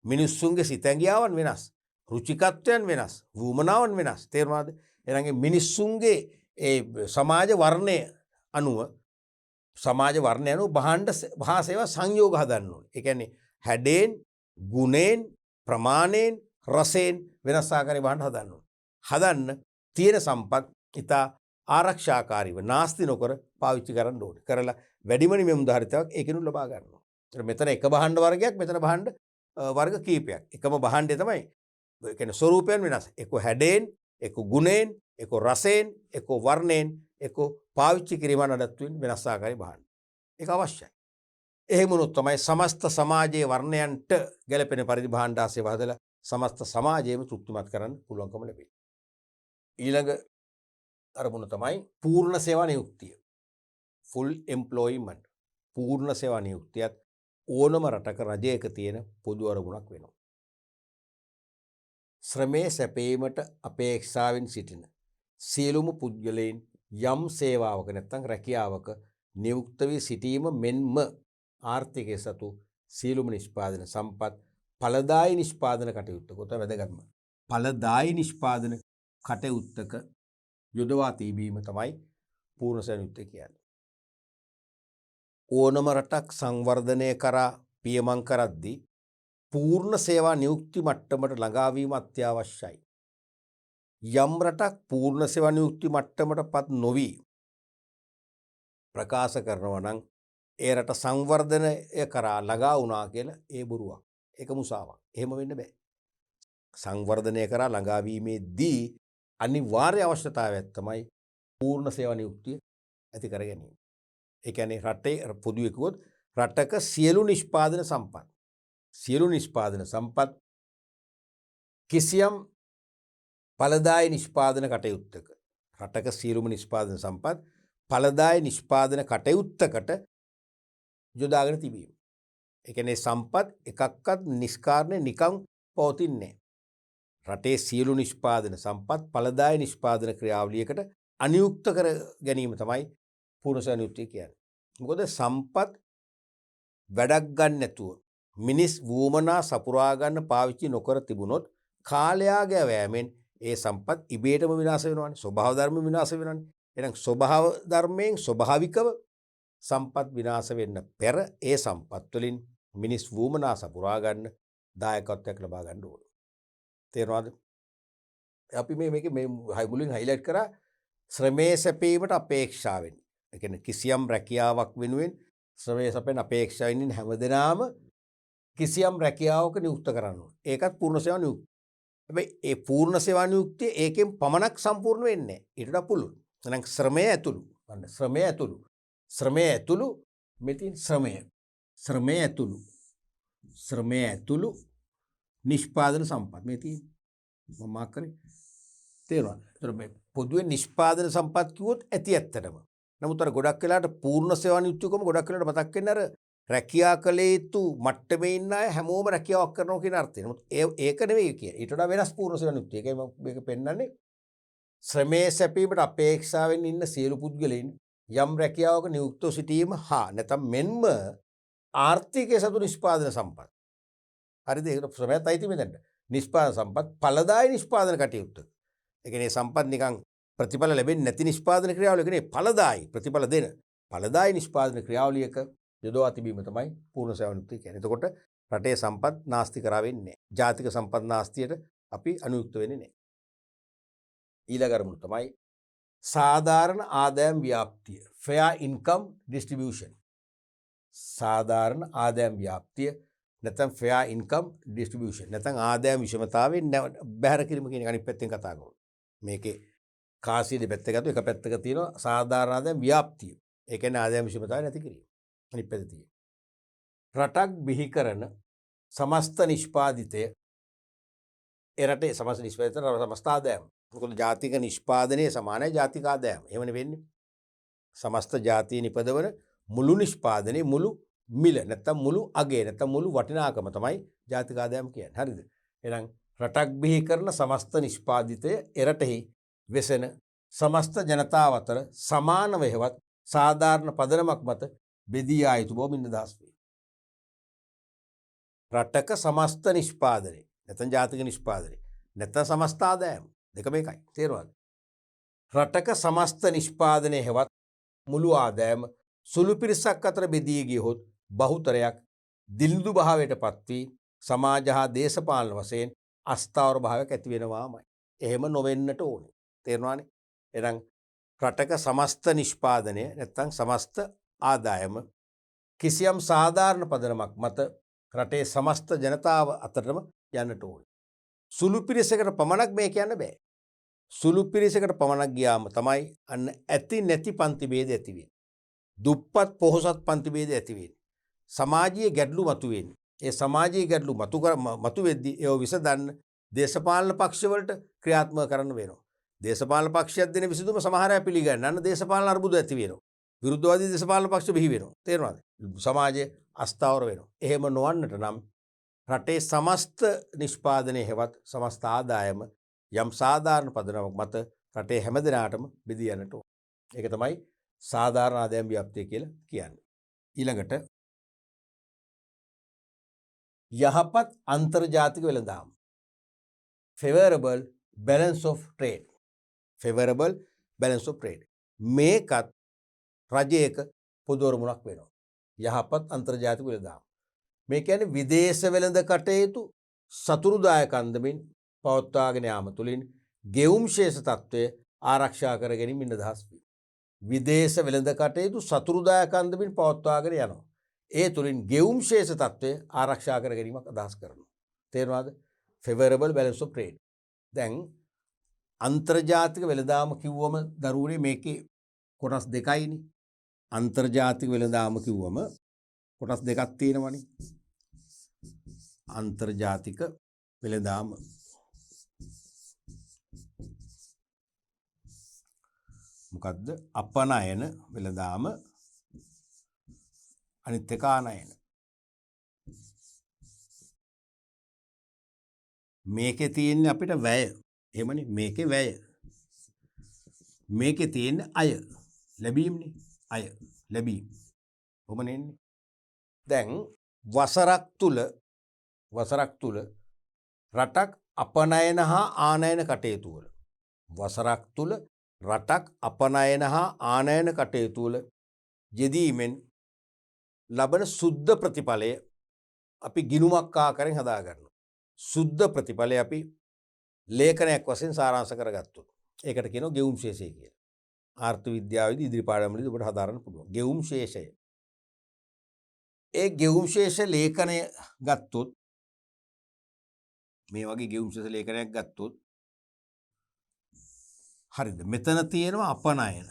Speaker 1: මිනිස්සුන්ගේ සිතැඟියාවන් වෙනස්, රුචිකත්වයන් වෙනස්, වුමනාවන් වෙනස්. තේරුණාද? එහෙනම් මිනිස්සුන්ගේ ඒ සමාජ වර්ණය අනුව භාණ්ඩ හා සේවා සංයෝග හදන්න ඕනේ. ඒ කියන්නේ හැඩයෙන්, ගුණයෙන්, ප්‍රමාණයෙන්, රසයෙන් වෙනස් ආකාරයේ භාණ්ඩ හදන්න ඕනේ. හදන්න තියෙන සම්පත් ඉතා ආරක්ෂාකාරීව නාස්ති නොකර පාවිච්චි කරන්න ඕනේ. කරලා වැඩිම නිමවුම් ධාරිතාවක් ඒකිනුත් ලබා ගන්න ඕනේ. මෙතන එක භාණ්ඩ වර්ගයක්, මෙතන භාණ්ඩ වර්ග කීපයක්. එකම භාණ්ඩය තමයි ඒ කියන්නේ ස්වරූපයන් වෙනස්. එක්ක හැඩයෙන්, එක්ක ගුණයෙන්, එක්ක රසයෙන්, එක්ක වර්ණයෙන්, එක්ක පාවිච්චි කිරීම නඩත්තුවෙන් වෙනස් ආකාරයේ භාණ්ඩ. ඒක අවශ්‍යයි. එහෙම වුණොත් තමයි සමස්ත සමාජයේ වර්ණයන්ට ගැළපෙන පරිදි භාණ්ඩ ආසේව හදලා සමස්ත සමාජයේම තෘප්තිමත් කරන්න පුළුවන්කම ලැබෙන්නේ. ඊළඟ අරමුණ තමයි පූර්ණ සේවා නියුක්තිය. Full employment. පූර්ණ සේවා නියුක්තියත් ඕනම රටක රජයක තියෙන පොදු අරමුණක් වෙනවා. ශ්‍රමයේ සැපීමට අපේක්ෂාවෙන් සිටින සියලුම පුද්ගලයන් යම් සේවාවක නැත්නම් රැකියාවක නියුක්ත වී සිටීම මෙන්ම ආර්ථිකයේ සතු සියලුම නිෂ්පාදන සම්පත් ඵලදායී නිෂ්පාදන කටයුත්තක උත වැදගත්ම. ඵලදායී නිෂ්පාදන කටයුත්තක යොදවා තිබීම තමයි පූර්ණ සේවා නියුක්තිය කියන්නේ. ඕනම රටක් සංවර්ධනය කරා පියමන් කරද්දී පූර්ණ සේවා නියුක්ති මට්ටමට ළඟාවීම අත්‍යවශ්‍යයි. යම් රටක් පූර්ණ සේවා නියුක්ති මට්ටමටපත් නොවි ප්‍රකාශ කරනවා නම් ඒ රට සංවර්ධනය කරා ළඟා වුණා කියලා ඒ බොරුවක්. ඒක මුසාවක්. එහෙම වෙන්න බෑ. සංවර්ධනය කරා ළඟාවීමේදී අනිවාර්ය අවශ්‍යතාවයක් තමයි පූර්ණ සේවා නියුක්තිය ඇති කර ගැනීම. ඒ කියන්නේ රටේ පොදුවේ කිව්වොත් රටක සියලු නිෂ්පාදන සම්පත් කිසියම් ඵලදායී නිෂ්පාදන කටයුත්තක රටක සියලුම නිෂ්පාදන සම්පත් ඵලදායී නිෂ්පාදන කටයුත්තකට යොදාගෙන තිබීම. ඒ කියන්නේ සම්පත් එකක්වත් නිෂ්කාරණය නිකම් පවතින්නේ නැහැ. රටේ සියලු නිෂ්පාදන සම්පත් ඵලදායී නිෂ්පාදන ක්‍රියාවලියකට අනියුක්ත කර ගැනීම තමයි පූර්ණ සේවා නියුක්තිය කියන්නේ. මොකද සම්පත් වැඩක් ගන්න නැතුව මිනිස් වූමනා සපුරා ගන්න පාවිච්චි නොකර තිබුණොත් කාලයාගේ වෑමෙන් ඒ සම්පත් ඉබේටම විනාශ වෙනවානේ. ස්වභාව ධර්ම විනාශ වෙනවානේ. එහෙනම් ස්වභාව ධර්මයෙන් ස්වභාවිකව සම්පත් විනාශ වෙන්න පෙර ඒ සම්පත් වලින් මිනිස් වූමනා සපුරා ගන්න දායකත්වයක් ලබා ගන්න ඕන. තේරෙනවද? අපි මේ මුලින් හයිලයිට් කරා ශ්‍රමයේ සැපීමට අපේක්ෂාවෙන්. ඒ කියන්නේ කිසියම් රැකියාවක් වෙනුවෙන් ශ්‍රමයේ සැපෙන අපේක්ෂාවෙන් හැමදෙනාම කිසියම් රැකියාවක නියුක්ත කරන්න ඕන. ඒකත් පූර්ණ සේවා නියුක්තිය. හැබැයි ඒ පූර්ණ සේවා නියුක්තිය ඒකෙන් පමණක් සම්පූර්ණ වෙන්නේ නැහැ. ඊට වඩා පුළුල්. එහෙනම් ශ්‍රමය ඇතුළු මෙතින් ශ්‍රමය ඇතුළු නිෂ්පාදන සම්පත් මේ තියෙන මම මාක් කරේ තේරුණාද? ඒතර මේ පොදුවේ නිෂ්පාදන සම්පත් කිව්වොත් ඇත්තටම. නමුත් අර ගොඩක් වෙලාට පූර්ණ සේවා නියුක්තියකම ගොඩක් වෙලාට මතක් වෙන්නේ අර රැකියා කළ යුතු මට්ටමේ ඉන්න අය හැමෝම රැකියාවක් කරනවා කියන අර්ථය. නමුත් ඒක නෙවෙයි කියන්නේ. ඊට වඩා වෙනස් පූර්ණ සේවා නියුක්තිය. ඒකයි මම මේක පෙන්නන්නේ. ශ්‍රමයේ සැපීමට අපේක්ෂාවෙන් ඉන්න සියලු පුද්ගලයන් යම් රැකියාවක නියුක්තව සිටීම හා නැත්නම් මෙන්ම ආර්ථිකයේ සතු නිෂ්පාදන සම්පත්. හරිද? ඒක ශ්‍රමයත් අයිති මෙතනට. නිෂ්පාදන සම්පත් ඵලදායී නිෂ්පාදන කටයුත්ත. ඒ කියන්නේ සම්පත් නිකන් ප්‍රතිඵල ලැබෙන්නේ නැති නිෂ්පාදන ක්‍රියාවලියක නෙවෙයි ඵලදායී ප්‍රතිඵල දෙන ඵලදායී නිෂ්පාදන ක්‍රියාවලියක යොදවා තිබීම තමයි පූර්ණ සේවා නියුක්තිය කියන්නේ. එතකොට රටේ සම්පත් නාස්ති කරා වෙන්නේ නැහැ. ජාතික සම්පත් නාස්තියට අපි අනුයුක්ත වෙන්නේ නැහැ. ඊළඟ අරමුණ තමයි සාධාරණ ආදායම් ව්‍යාප්තිය. fair income distribution. සාධාරණ ආදායම් ව්‍යාප්තිය නැත්නම් fair income distribution. නැත්නම් ආදායම් විෂමතාවයෙන් බැහැර කිරීම කියන එක අනිත් පැත්තෙන් කතා කරනවා. මේකේ කාසිය දෙපැත්ත ගත්තොත් එක පැත්තක තියෙනවා සාධාරණ ආදායම් ව්‍යාප්තිය. ඒ කියන්නේ ආදායම් විෂමතාවය නැති කිරීම. අනිත් පැත්තේ තියෙන රටක් බිහි කරන සමස්ත නිෂ්පාදිතය එරටේ සමස්ත නිෂ්පාදිතය සමස්ත ආදායම. මොකද ජාතික නිෂ්පාදනයේ සමානයි ජාතික ආදායම. එහෙමනේ වෙන්නේ. සමස්ත ජාතිය නිපදවන මුළු නිෂ්පාදනයේ මුළු මිල නැත්තම් මුළු අගේ නැත්තම් මුළු වටිනාකම තමයි ජාතික ආදායම කියන්නේ. හරිද? එහෙනම් රටක් බිහි කරන සමස්ත නිෂ්පාදිතය එරටෙහි වෙසෙන සමස්ත ජනතාව අතර සමානව හෙවත් සාධාරණ පදනමක් මත බෙදී ආ යුතු බව මින් අදහස් වේ. රටක සමස්ත නිෂ්පාදනය නැත්නම් ජාතික නිෂ්පාදනය නැත්නම් සමස්ත ආදායම දෙකම එකයි. තේරුණාද? රටක සමස්ත නිෂ්පාදනය හෙවත් මුළු ආදායම සුළු පිරිසක් අතර බෙදී ගියහොත් බහුතරයක් දිළිඳු භාවයට පත් වී සමාජ හා දේශපාලන වශයෙන් අස්ථාවර භාවයක් ඇති වෙනවාමයි. එහෙම නොවෙන්නට ඕනේ. තේරුණානේ? එහෙනම් රටක සමස්ත නිෂ්පාදනය නැත්නම් සමස්ත ආදායම කිසියම් සාධාරණ පදනමක් මත රටේ සමස්ත ජනතාව අතරම යන්නට ඕනේ. සුළු පිරිසකට පමණක් මේ කියන්න බෑ. සුළු පිරිසකට පමණක් ගියාම තමයි අන්න ඇති නැති පන්ති ભેද ඇති වෙන්නේ. දුප්පත් පොහොසත් පන්ති ભેද ඇති වෙන්නේ. සමාජීය ගැටලු මතුවෙන්නේ. ඒ සමාජීය ගැටලු මතුවෙද්දී ඒව විසඳන්න දේශපාලන පක්ෂවලට ක්‍රියාත්මක කරන්න වෙනවා. දේශපාලන පක්ෂයක් දෙන විසඳුම සමහර අය පිළිගන්න දේශපාලන අර්බුද ඇති වෙනවා. විරුද්ධවාදී දේශපාලන පක්ෂ බිහි වෙනවා. තේරුණාද? සමාජයේ අස්ථාවර වෙනවා. එහෙම නොවන්නට නම් රටේ සමස්ත නිෂ්පාදනයේ හෙවත් සමස්ත ආදායම යම් සාධාරණ පදනමක් මත රටේ හැම දෙනාටම බෙදී යන්නට ඕන. ඒක තමයි සාධාරණ ආදායම් ව්‍යාප්තිය කියලා කියන්නේ. ඊළඟට යහපත් අන්තර්ජාතික වෙළඳාම. favorable balance of trade. favorable balance of trade. මේකත් රජයක පොදු අරමුණක් වෙනවා. යහපත් අන්තර්ජාතික වෙළඳාම. මේ කියන්නේ විදේශ වෙළඳ කටයුතු සතුරුදායක අන්දමින් පවත්වාගෙන යාම තුළින් ගෙවුම් ශේෂ තත්ත්වය ආරක්ෂා කර ගැනීම අදහස් වේ. විදේශ වෙළඳ කටයුතු සතුරුදායක අන්දමින් පවත්වාගෙන යනවා. ඒ තුළින් ගෙවුම් ශේෂ තත්ත්වය ආරක්ෂා කර ගැනීමක් අදහස් කරනවා. තේරුණාද? favorable balance of trade. දැන් අන්තර්ජාතික වෙළඳාම කිව්වම දරුවනේ මේකේ කොටස් දෙකයිනේ. අන්තර්ජාතික වෙළඳාම කිව්වම කොටස් දෙකක් තියෙනවනේ. අන්තර්ජාතික වෙළඳාම මොකද්ද? අපනයන වෙළඳාම අනිත් එක ආනයන. මේකේ තියෙන්නේ අපිට වැය. එහෙමනේ මේකේ වැය. මේකේ තියෙන්නේ අය. ලැබීම්නේ. අය ලැබීම්. කොහොමනෙන්නේ? දැන් වසරක් තුල රටක් අපනයන හා ආනයන කටයුතු වල වසරක් තුල රටක් අපනයන හා ආනයන කටයුතු වල යෙදීමෙන් ලබන සුද්ධ ප්‍රතිඵලය අපි ගිණුමක් ආකාරයෙන් හදා ගන්නවා. සුද්ධ ප්‍රතිඵලය අපි ලේඛනයක් වශයෙන් සාරාංශ කරගත්තොත් ඒකට කියනවා ගෙවුම් ශේෂය කියලා. ආර්ථ විද්‍යාවේදී ඉදිරි පාඩම්වලදී ඔබට හදාරන්න පුළුවන්. ගෙවුම් ශේෂය. ඒ ගෙවුම් ශේෂ ලේඛනය ගත්තොත් මේ වගේ ගෙවුම් ශේෂ ලේඛනයක් ගත්තොත් හරිද? මෙතන තියෙනවා අපනයන.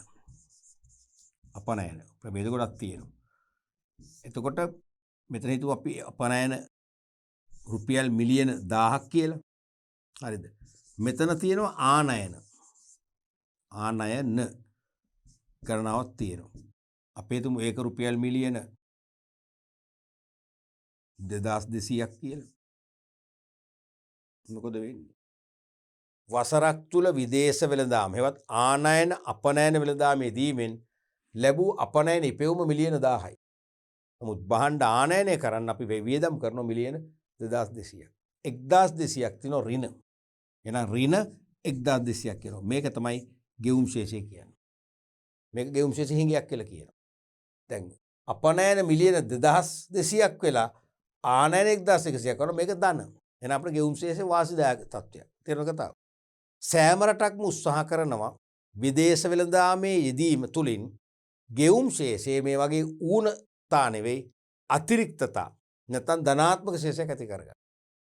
Speaker 1: අපනයන ප්‍රභේද ගොඩක් තියෙනවා. එතකොට මෙතන හිතුව අපි අපනයන රුපියල් මිලියන 1000ක් කියලා. හරිද? මෙතන තියෙනවා ආනයන. ආනයන ගණනාවක් තියෙනවා. අපේ තුමු ඒක රුපියල් මිලියන 2200ක් කියලා. මොකද වෙන්නේ? වසරක් තුල විදේශ වෙළඳාම හෙවත් ආනයන අපනයන වෙළඳාමේ දීමෙන් ලැබූ අපනයන ඉපෙවුම මිලියන 1000යි. නමුත් බහණ්ඩ ආනයනය කරන්න අපි වියදම් කරන මිලියන 2200ක්. 1200ක් තියෙනවා ඍණ. එහෙනම් ඍණ 1200ක් කියනවා. මේක තමයි ගෙවුම් ශේෂය කියන්නේ. මේක ගෙවුම් ශේෂ හිඟයක් කියලා කියනවා. දැන් අපනයන මිලියන 2200ක් වෙලා ආනයන 1100ක් කරනවා. මේක ධන. එහෙනම් අපේ ගෙවුම් ශේෂේ වාසිදායක තත්ත්වයක්. තේරෙන කතාව. සෑම රටක්ම උත්සාහ කරනවා විදේශ වෙළඳාමේ යෙදීම තුලින් ගෙවුම් ශේෂයේ මේ වගේ ඌනතා නෙවෙයි අතිරික්තතා නැත්නම් ධනාත්මක ශේෂයක් ඇති කරගන්න.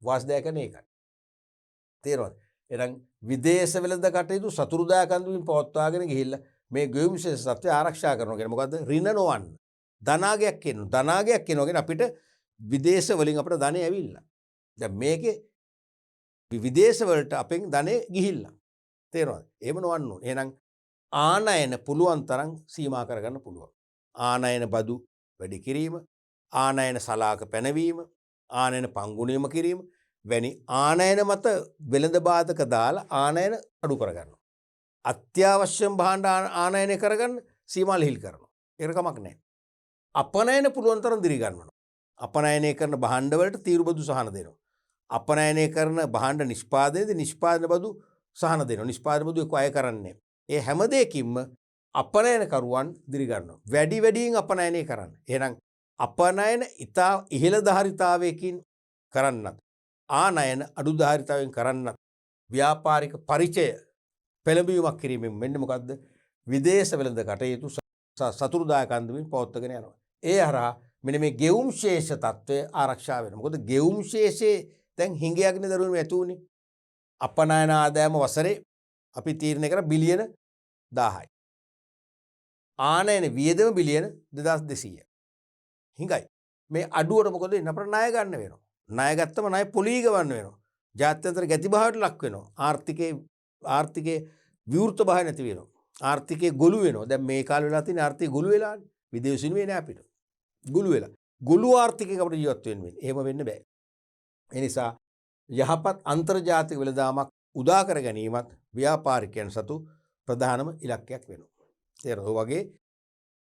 Speaker 1: වාසිදායක නේ එකයි. තේරෙනවද? එහෙනම් විදේශ වෙළඳ කටයුතු සතුරුදායක අන්දමින් පවත්වාගෙන ගිහිල්ලා මේ ගෙවුම් ශේෂ තත්ත්වය ආරක්ෂා කරනවා කියන්නේ මොකද්ද? ඍණ නොවන්න. ධනාගයක් එනවා. ධනාගයක් එනවාගෙන අපිට විදේශ වලින් අපිට ධනෙ ඇවිල්ලා. දැන් මේකේ විදේශ වලට අපෙන් ධනෙ ගිහිල්ලා. තේරෙනවද? එහෙම නොවන්න ඕනේ. එහෙනම් ආනයන පුළුවන් තරම් සීමා කරගන්න පුළුවන්. ආනයන බදු වැඩි කිරීම, ආනයන සලාක පැනවීම, ආනයන පංගුණීම කිරීම වැනි ආනයන මත වෙළඳ බාධක දාලා ආනයන අඩු කරගන්නවා. අත්‍යවශ්‍යම භාණ්ඩ ආනයනය කරගන්න සීමා ලිහිල් කරනවා. ඒකට කමක් නැහැ. අපනයන පුළුවන් තරම් දිරි ගන්නවා. අපනයනය කරන භාණ්ඩ වලට තීරු බදු සහන දෙනවා. අපනයනය කරන භාණ්ඩ නිෂ්පාදනයේදී නිෂ්පාදන බදු සහන දෙනවා. නිෂ්පාදන බදු එක්ක අය කරන්නේ. ඒ හැම දෙයකින්ම අපනයනකරුවන් දිරි ගන්නවා. වැඩි වැඩියෙන් අපනයනය කරන්න. එහෙනම් අපනයන ඉතා ඉහළ ධාරිතාවයකින් කරන්නත් ආනයන අඩු ධාරිතාවයෙන් කරන්නත් ව්‍යාපාරික පරිචය පෙළඹවීමක් කිරීමෙන් මෙන්න මොකද්ද විදේශ වෙළඳ කටයුතු සතුරුදායක අන්දමින් පවත්වාගෙන යනවා. ඒ හරහා මෙන්න මේ ගෙවුම් ශේෂ තත්ත්වය ආරක්ෂා වෙනවා. මොකද ගෙවුම් ශේෂයේ දැන් හිඟයක්නේ දරුවනේ ඇති උනේ. අපනයන ආදායම වසරේ අපි තීරණය කර බිලියන 1000යි. ආනයන වියදම බිලියන 2200යි. හිඟයි. මේ අඩුවට මොකද වෙන්නේ? අපට ණය ගන්න වෙනවා. ණය ගත්තම ණය පොලී ගවන්න වෙනවා. ජාත්‍යන්තර ගැතිභාවයට ලක් වෙනවා. ආර්ථිකයේ විවෘත භාවය නැති වෙනවා. ආර්ථිකයේ ගොළු වෙනවා. දැන් මේ කාලේ වෙලා තියෙන ආර්ථිකය ගොළු වෙලානේ. විදේශින් වෙන්නේ අපිට. ගොළු වෙලා. ගොළු ආර්ථිකයක අපිට ජීවත් වෙන්න වෙන්නේ. එහෙම වෙන්න බෑ. ඒ නිසා යහපත් අන්තර්ජාතික වෙළඳාමක් උදා කර ගැනීමත් ව්‍යාපාරිකයන් සතු ප්‍රධානම ඉලක්කයක් වෙනවා. තේරෙනවද? වගේ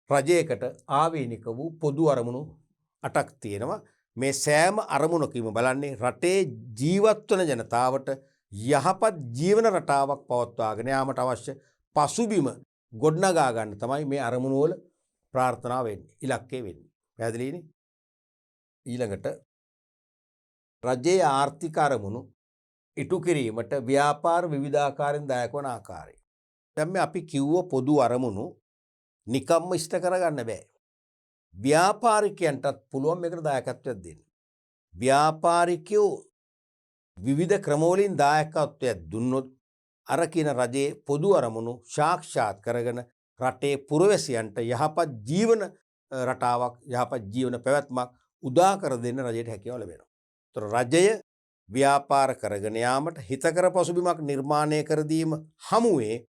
Speaker 1: රජයකට ආවේනික වූ පොදු අරමුණු 8ක් තියෙනවා. මේ සෑම අරමුණකම බලන්නේ රටේ ජීවත් වන ජනතාවට යහපත් ජීවන රටාවක් පවත්වාගෙන යාමට අවශ්‍ය පසුබිම ගොඩනගා ගන්න තමයි මේ අරමුණු වල ප්‍රාර්ථනා වෙන්නේ. ඉලක්කය වෙන්නේ. පැහැදිලිනේ? ඊළඟට රජයේ ආර්ථික අරමුණු ඉටු කිරීමට ව්‍යාපාර විවිධාකාරයෙන් දායක වන ආකාරය. දැන් මේ අපි කිව්ව පොදු අරමුණු නිකම්ම ඉෂ්ට කරගන්න බෑ. ව්‍යාපාරිකයන්ටත් පුළුවන් මේකට දායකත්වයක් දෙන්න. ව්‍යාපාරිකයෝ විවිධ ක්‍රමවලින් දායකත්වයක් දුන්නොත් අර කියන රජයේ පොදු අරමුණු සාක්ෂාත් කරගෙන රටේ පුරවැසියන්ට යහපත් ජීවන රටාවක් යහපත් ජීවන පැවැත්මක් උදා කර දෙන්න රජයට හැකියාව ලැබෙනවා. ඒතර රජය ව්‍යාපාර කරගෙන යාමට හිතකර පසුබිමක් නිර්මාණය කර දීම හමුවේ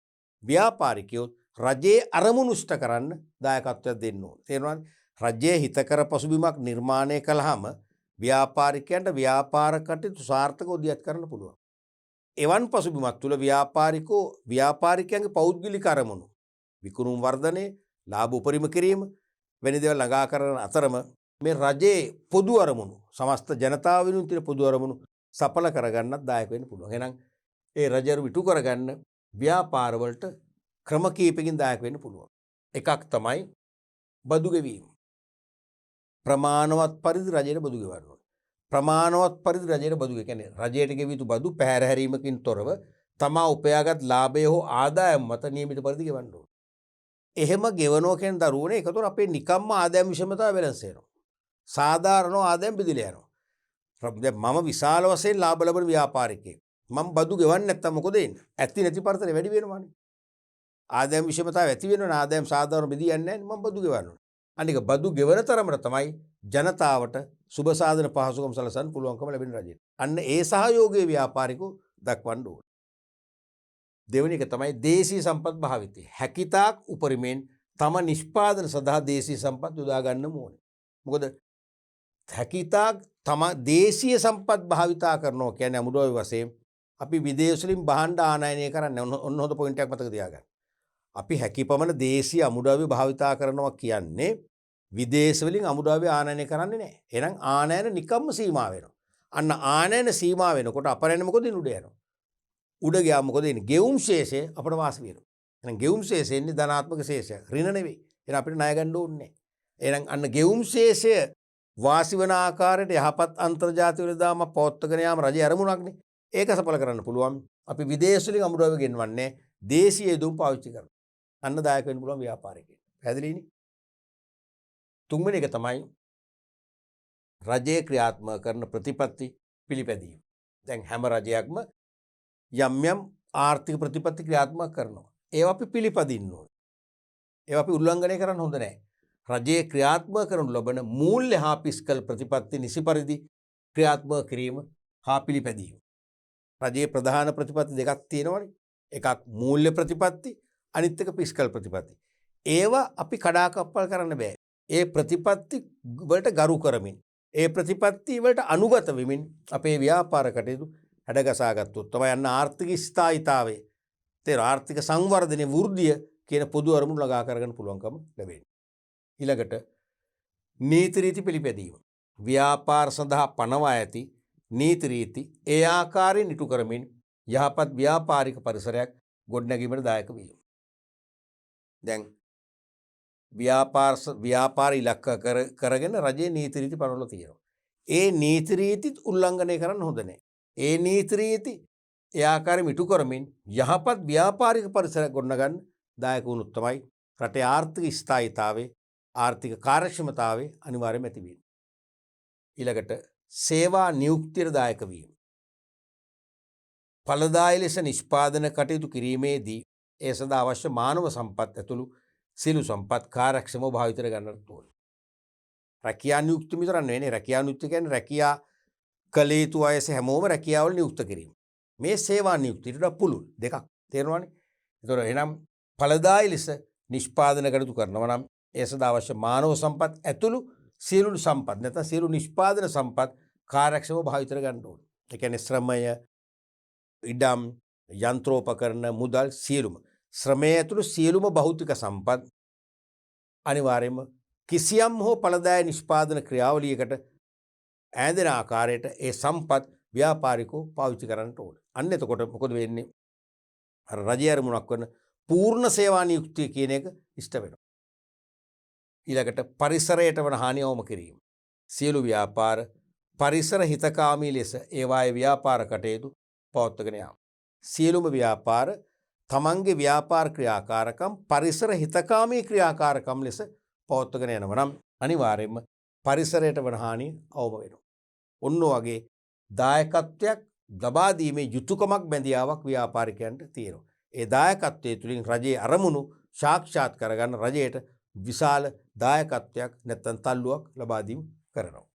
Speaker 1: ව්‍යාපාරිකයෝ රජයේ අරමුණු ඉෂ්ට කරන්න දායකත්වයක් දෙන්න ඕනේ. තේරුණාද? රජයේ හිතකර පසුබිමක් නිර්මාණය කළාම ව්‍යාපාරිකයන්ට ව්‍යාපාර කටයුතු සාර්ථකව දියත් කරන්න පුළුවන්. එවන් පසුබිමක් තුළ ව්‍යාපාරිකයන්ගේ පෞද්ගලික අරමුණු විකුණුම් වර්ධනය, ලාභ උපරිම කිරීම වැනි දේවල් ළඟා කරන අතරම මේ රජයේ පොදු අරමුණු සමස්ත ජනතාව වෙනුවෙන් තියෙන පොදු අරමුණු සඵල කරගන්නත් දායක වෙන්න පුළුවන්. එහෙනම් ඒ රජය විටු කරගන්න ව්‍යාපාර වලට ක්‍රම කීපකින් දායක වෙන්න පුළුවන්. එකක් තමයි බදු ගෙවීම. ප්‍රමාණවත් පරිදි රජයට බදු ගෙවන්න ඕනේ. ප්‍රමාණවත් පරිදි රජයට බදු කියන්නේ රජයට ගෙවිය යුතු බදු පැහැර හැරීමකින් තොරව තමා උපයාගත් ලාභය හෝ ආදායම් මත නියමිත පරිදි ගෙවන්න ඕනේ. එහෙම ගෙවනවා කියන දරුවනේ ඒකතොර අපේ නිකම්ම ආදායම් විෂමතාව වෙනස් වෙනවා. සාධාරණ ආදායම් බෙදලා යනවා. දැන් මම විශාල වශයෙන් ලාභ ලබන ව්‍යාපාරිකයෙක්. මම බදු ගෙවන්නේ නැත්තම් මොකද වෙන්නේ? ඇති නැති පරතරේ වැඩි වෙනවානේ. ආදායම් විෂමතාව ඇති වෙනවනේ. ආදායම් සාධාරණ බෙදියන්නේ නැහැ. මම බදු ගෙවනවා. අනික බදු ගෙවන තරමට තමයි ජනතාවට සුබ සාධන පහසුකම් සලසන්න පුළුවන්කම ලැබෙන රජයට. අන්න ඒ සහයෝගයේ ව්‍යාපාරිකෝ දක්වන්න ඕනේ. දෙවෙනි එක තමයි දේශීය සම්පත් භාවිතය. හැකිතාක් උපරිමයෙන් තම නිෂ්පාදන සඳහා දේශීය සම්පත් යොදා ගන්න ඕනේ. මොකද හැකිතාක් තම දේශීය සම්පත් භාවිතා කරනවා කියන්නේ අමුඩෝයි වශයෙන් අපි විදේශ වලින් භාණ්ඩ ආනයනය කරන්නේ ඔන්න හොඳ පොයින්ට් එකක් මතක තියාගන්න. අපි හැකිපමණ දේශීය අමුද්‍රව්‍ය භාවිතා කරනවා කියන්නේ විදේශ වලින් අමුද්‍රව්‍ය ආනයනය කරන්නේ නැහැ. එහෙනම් ආනයන නිකම්ම සීමා වෙනවා. අන්න ආනයන සීමා වෙනකොට අපරණ මොකද උඩ යනවා. උඩ ගියාම මොකද වෙන්නේ? ගෙවුම් ශේෂය අපිට වාසි වෙනවා. එහෙනම් ගෙවුම් ශේෂය එන්නේ ධනාත්මක ශේෂය. ඍණ නෙවෙයි. එහෙනම් අපිට ණය ගන්න ඕනේ නැහැ. එහෙනම් අන්න ගෙවුම් ශේෂය වාසි වන ආකාරයට යහපත් අන්තර්ජාතික වෙළඳාමක් පවත්වාගෙන යාම රජයේ අරමුණක්නේ. ඒක සඵල කරන්න පුළුවන්. අපි විදේශ වලින් අමුද්‍රව්‍ය ගෙන්වන්නේ දේශීය දුම් පාවිච්චි කරනවා. අන්න දායක වෙන්න පුළුවන් ව්‍යාපාරිකයෙක්. පැහැදිලිනේ? තුන්වෙනි එක තමයි රජයේ ක්‍රියාත්මක කරන ප්‍රතිපත්ති පිළිපැදීම. දැන් හැම රජයක්ම යම් යම් ආර්ථික ප්‍රතිපත්ති ක්‍රියාත්මක කරනවා. ඒවා අපි පිළිපදින්න ඕනේ. ඒවා අපි උල්ලංඝනය කරන්න හොඳ නැහැ. රජයේ ක්‍රියාත්මක කරනු ලබන මූල්‍ය හා පිස්කල් ප්‍රතිපත්ති නිසි පරිදි ක්‍රියාත්මක කිරීම හා පිළිපැදීම. රජයේ ප්‍රධාන ප්‍රතිපත්ති දෙකක් තියෙනවානේ. එකක් මූල්‍ය ප්‍රතිපත්ති, අනිත් එක පිස්කල් ප්‍රතිපත්ති. ඒවා අපි කඩාකප්පල් කරන්න බෑ. ඒ ප්‍රතිපත්ති වලට ගරු කරමින් ඒ ප්‍රතිපත්ති වලට අනුගත වෙමින් අපේ ව්‍යාපාර කටයුතු හැඩගසා ගත්තොත් තමයි අන්න ආර්ථික ස්ථායීතාවය තේ ආර්ථික සංවර්ධනයේ වෘද්ධිය කියන පොදු අරමුණු ළඟා කරගන්න පුළුවන්කම ලැබෙන්නේ. ඊළඟට නීති රීති පිළිපැදීම. ව්‍යාපාර සඳහා පනවා ඇති නීති රීති ඒ ආකාරයෙන් ඉටු කරමින් යහපත් ව්‍යාපාරික පරිසරයක් ගොඩනැගීමට දායක වීම. දැන් ව්‍යාපාර ඉලක්ක කරගෙන රජයේ නීති රීති පනවලා තියෙනවා. ඒ නීති රීතිත් උල්ලංඝනය කරන්න හොඳ නැහැ. ඒ නීති රීති ඒ ආකාරයෙන් ඉටු කරමින් යහපත් ව්‍යාපාරික පරිසරයක් ගොඩනගන්න දායක වුණොත් තමයි රටේ ආර්ථික ස්ථායීතාවයේ ආර්ථික කාර්යක්ෂමතාවයේ අනිවාර්යයෙන්ම ඇති වෙන්නේ. ඊළඟට සේවා නියුක්තියට දායක වීම. ඵලදායී ලෙස නිෂ්පාදන කටයුතු කිරීමේදී ඒ සඳහා අවශ්‍ය මානව සම්පත් ඇතුළු සියලු සම්පත් කාර්යක්ෂමව භාවිතයට ගන්නට ඕන. රැකියා නියුක්ති විතර නෙවෙයි. රැකියා නියුක්ති කියන්නේ රැකියා කළ යුතු අයස හැමෝම රැකියාවල නියුක්ත කිරීම. මේ සේවා නියුක්තියට පුළුල් දෙකක් තේරෙනවනේ. ඒතකොට එහෙනම් ඵලදායී ලෙස නිෂ්පාදන කටයුතු කරනවා නම් ඒ සඳහා අවශ්‍ය මානව සම්පත් ඇතුළු සියලු සම්පත් නැත්නම් සියලු නිෂ්පාදන සම්පත් කාර්යක්ෂමව භාවිතයට ගන්න ඕන. ඒ කියන්නේ ශ්‍රමය, ඉඩම්, යන්ත්‍රෝපකරණ, මුදල් සියලුම ශ්‍රමයේ ඇතුළු සියලුම භෞතික සම්පත් අනිවාර්යයෙන්ම කිසියම් හෝ ඵලදායී නිෂ්පාදන ක්‍රියාවලියකට ඈඳෙන ආකාරයට ඒ සම්පත් ව්‍යාපාරිකෝ පාවිච්චි කරන්නට ඕන. අන්න එතකොට මොකද වෙන්නේ? අර රජයේ අරමුණක් වන පූර්ණ සේවා නියුක්තිය කියන එක ඉෂ්ට වෙනවා. ඊළඟට පරිසරයට වන හානිය අවම කිරීම. සියලු ව්‍යාපාර පරිසර හිතකාමී ලෙස ඒවායේ ව්‍යාපාර කටයුතු පවත්වාගෙන යාම. සියලුම ව්‍යාපාර තමන්ගේ ව්‍යාපාර ක්‍රියාකාරකම් පරිසර හිතකාමී ක්‍රියාකාරකම් ලෙස පවත්වාගෙන යනවා නම් අනිවාර්යයෙන්ම පරිසරයට වන හානිය අවම වෙනවා. ඔන්න වගේ දායකත්වයක් ලබා දීමේ යුතුයකමක් බැඳියාවක් ව්‍යාපාරිකයන්ට තියෙනවා. ඒ දායකත්වයේ තුලින් රජයේ අරමුණු සාක්ෂාත් කරගන්න රජයට විශාල දායකත්වයක් නැත්නම් තල්ලුවක් ලබා දීම කරනවා.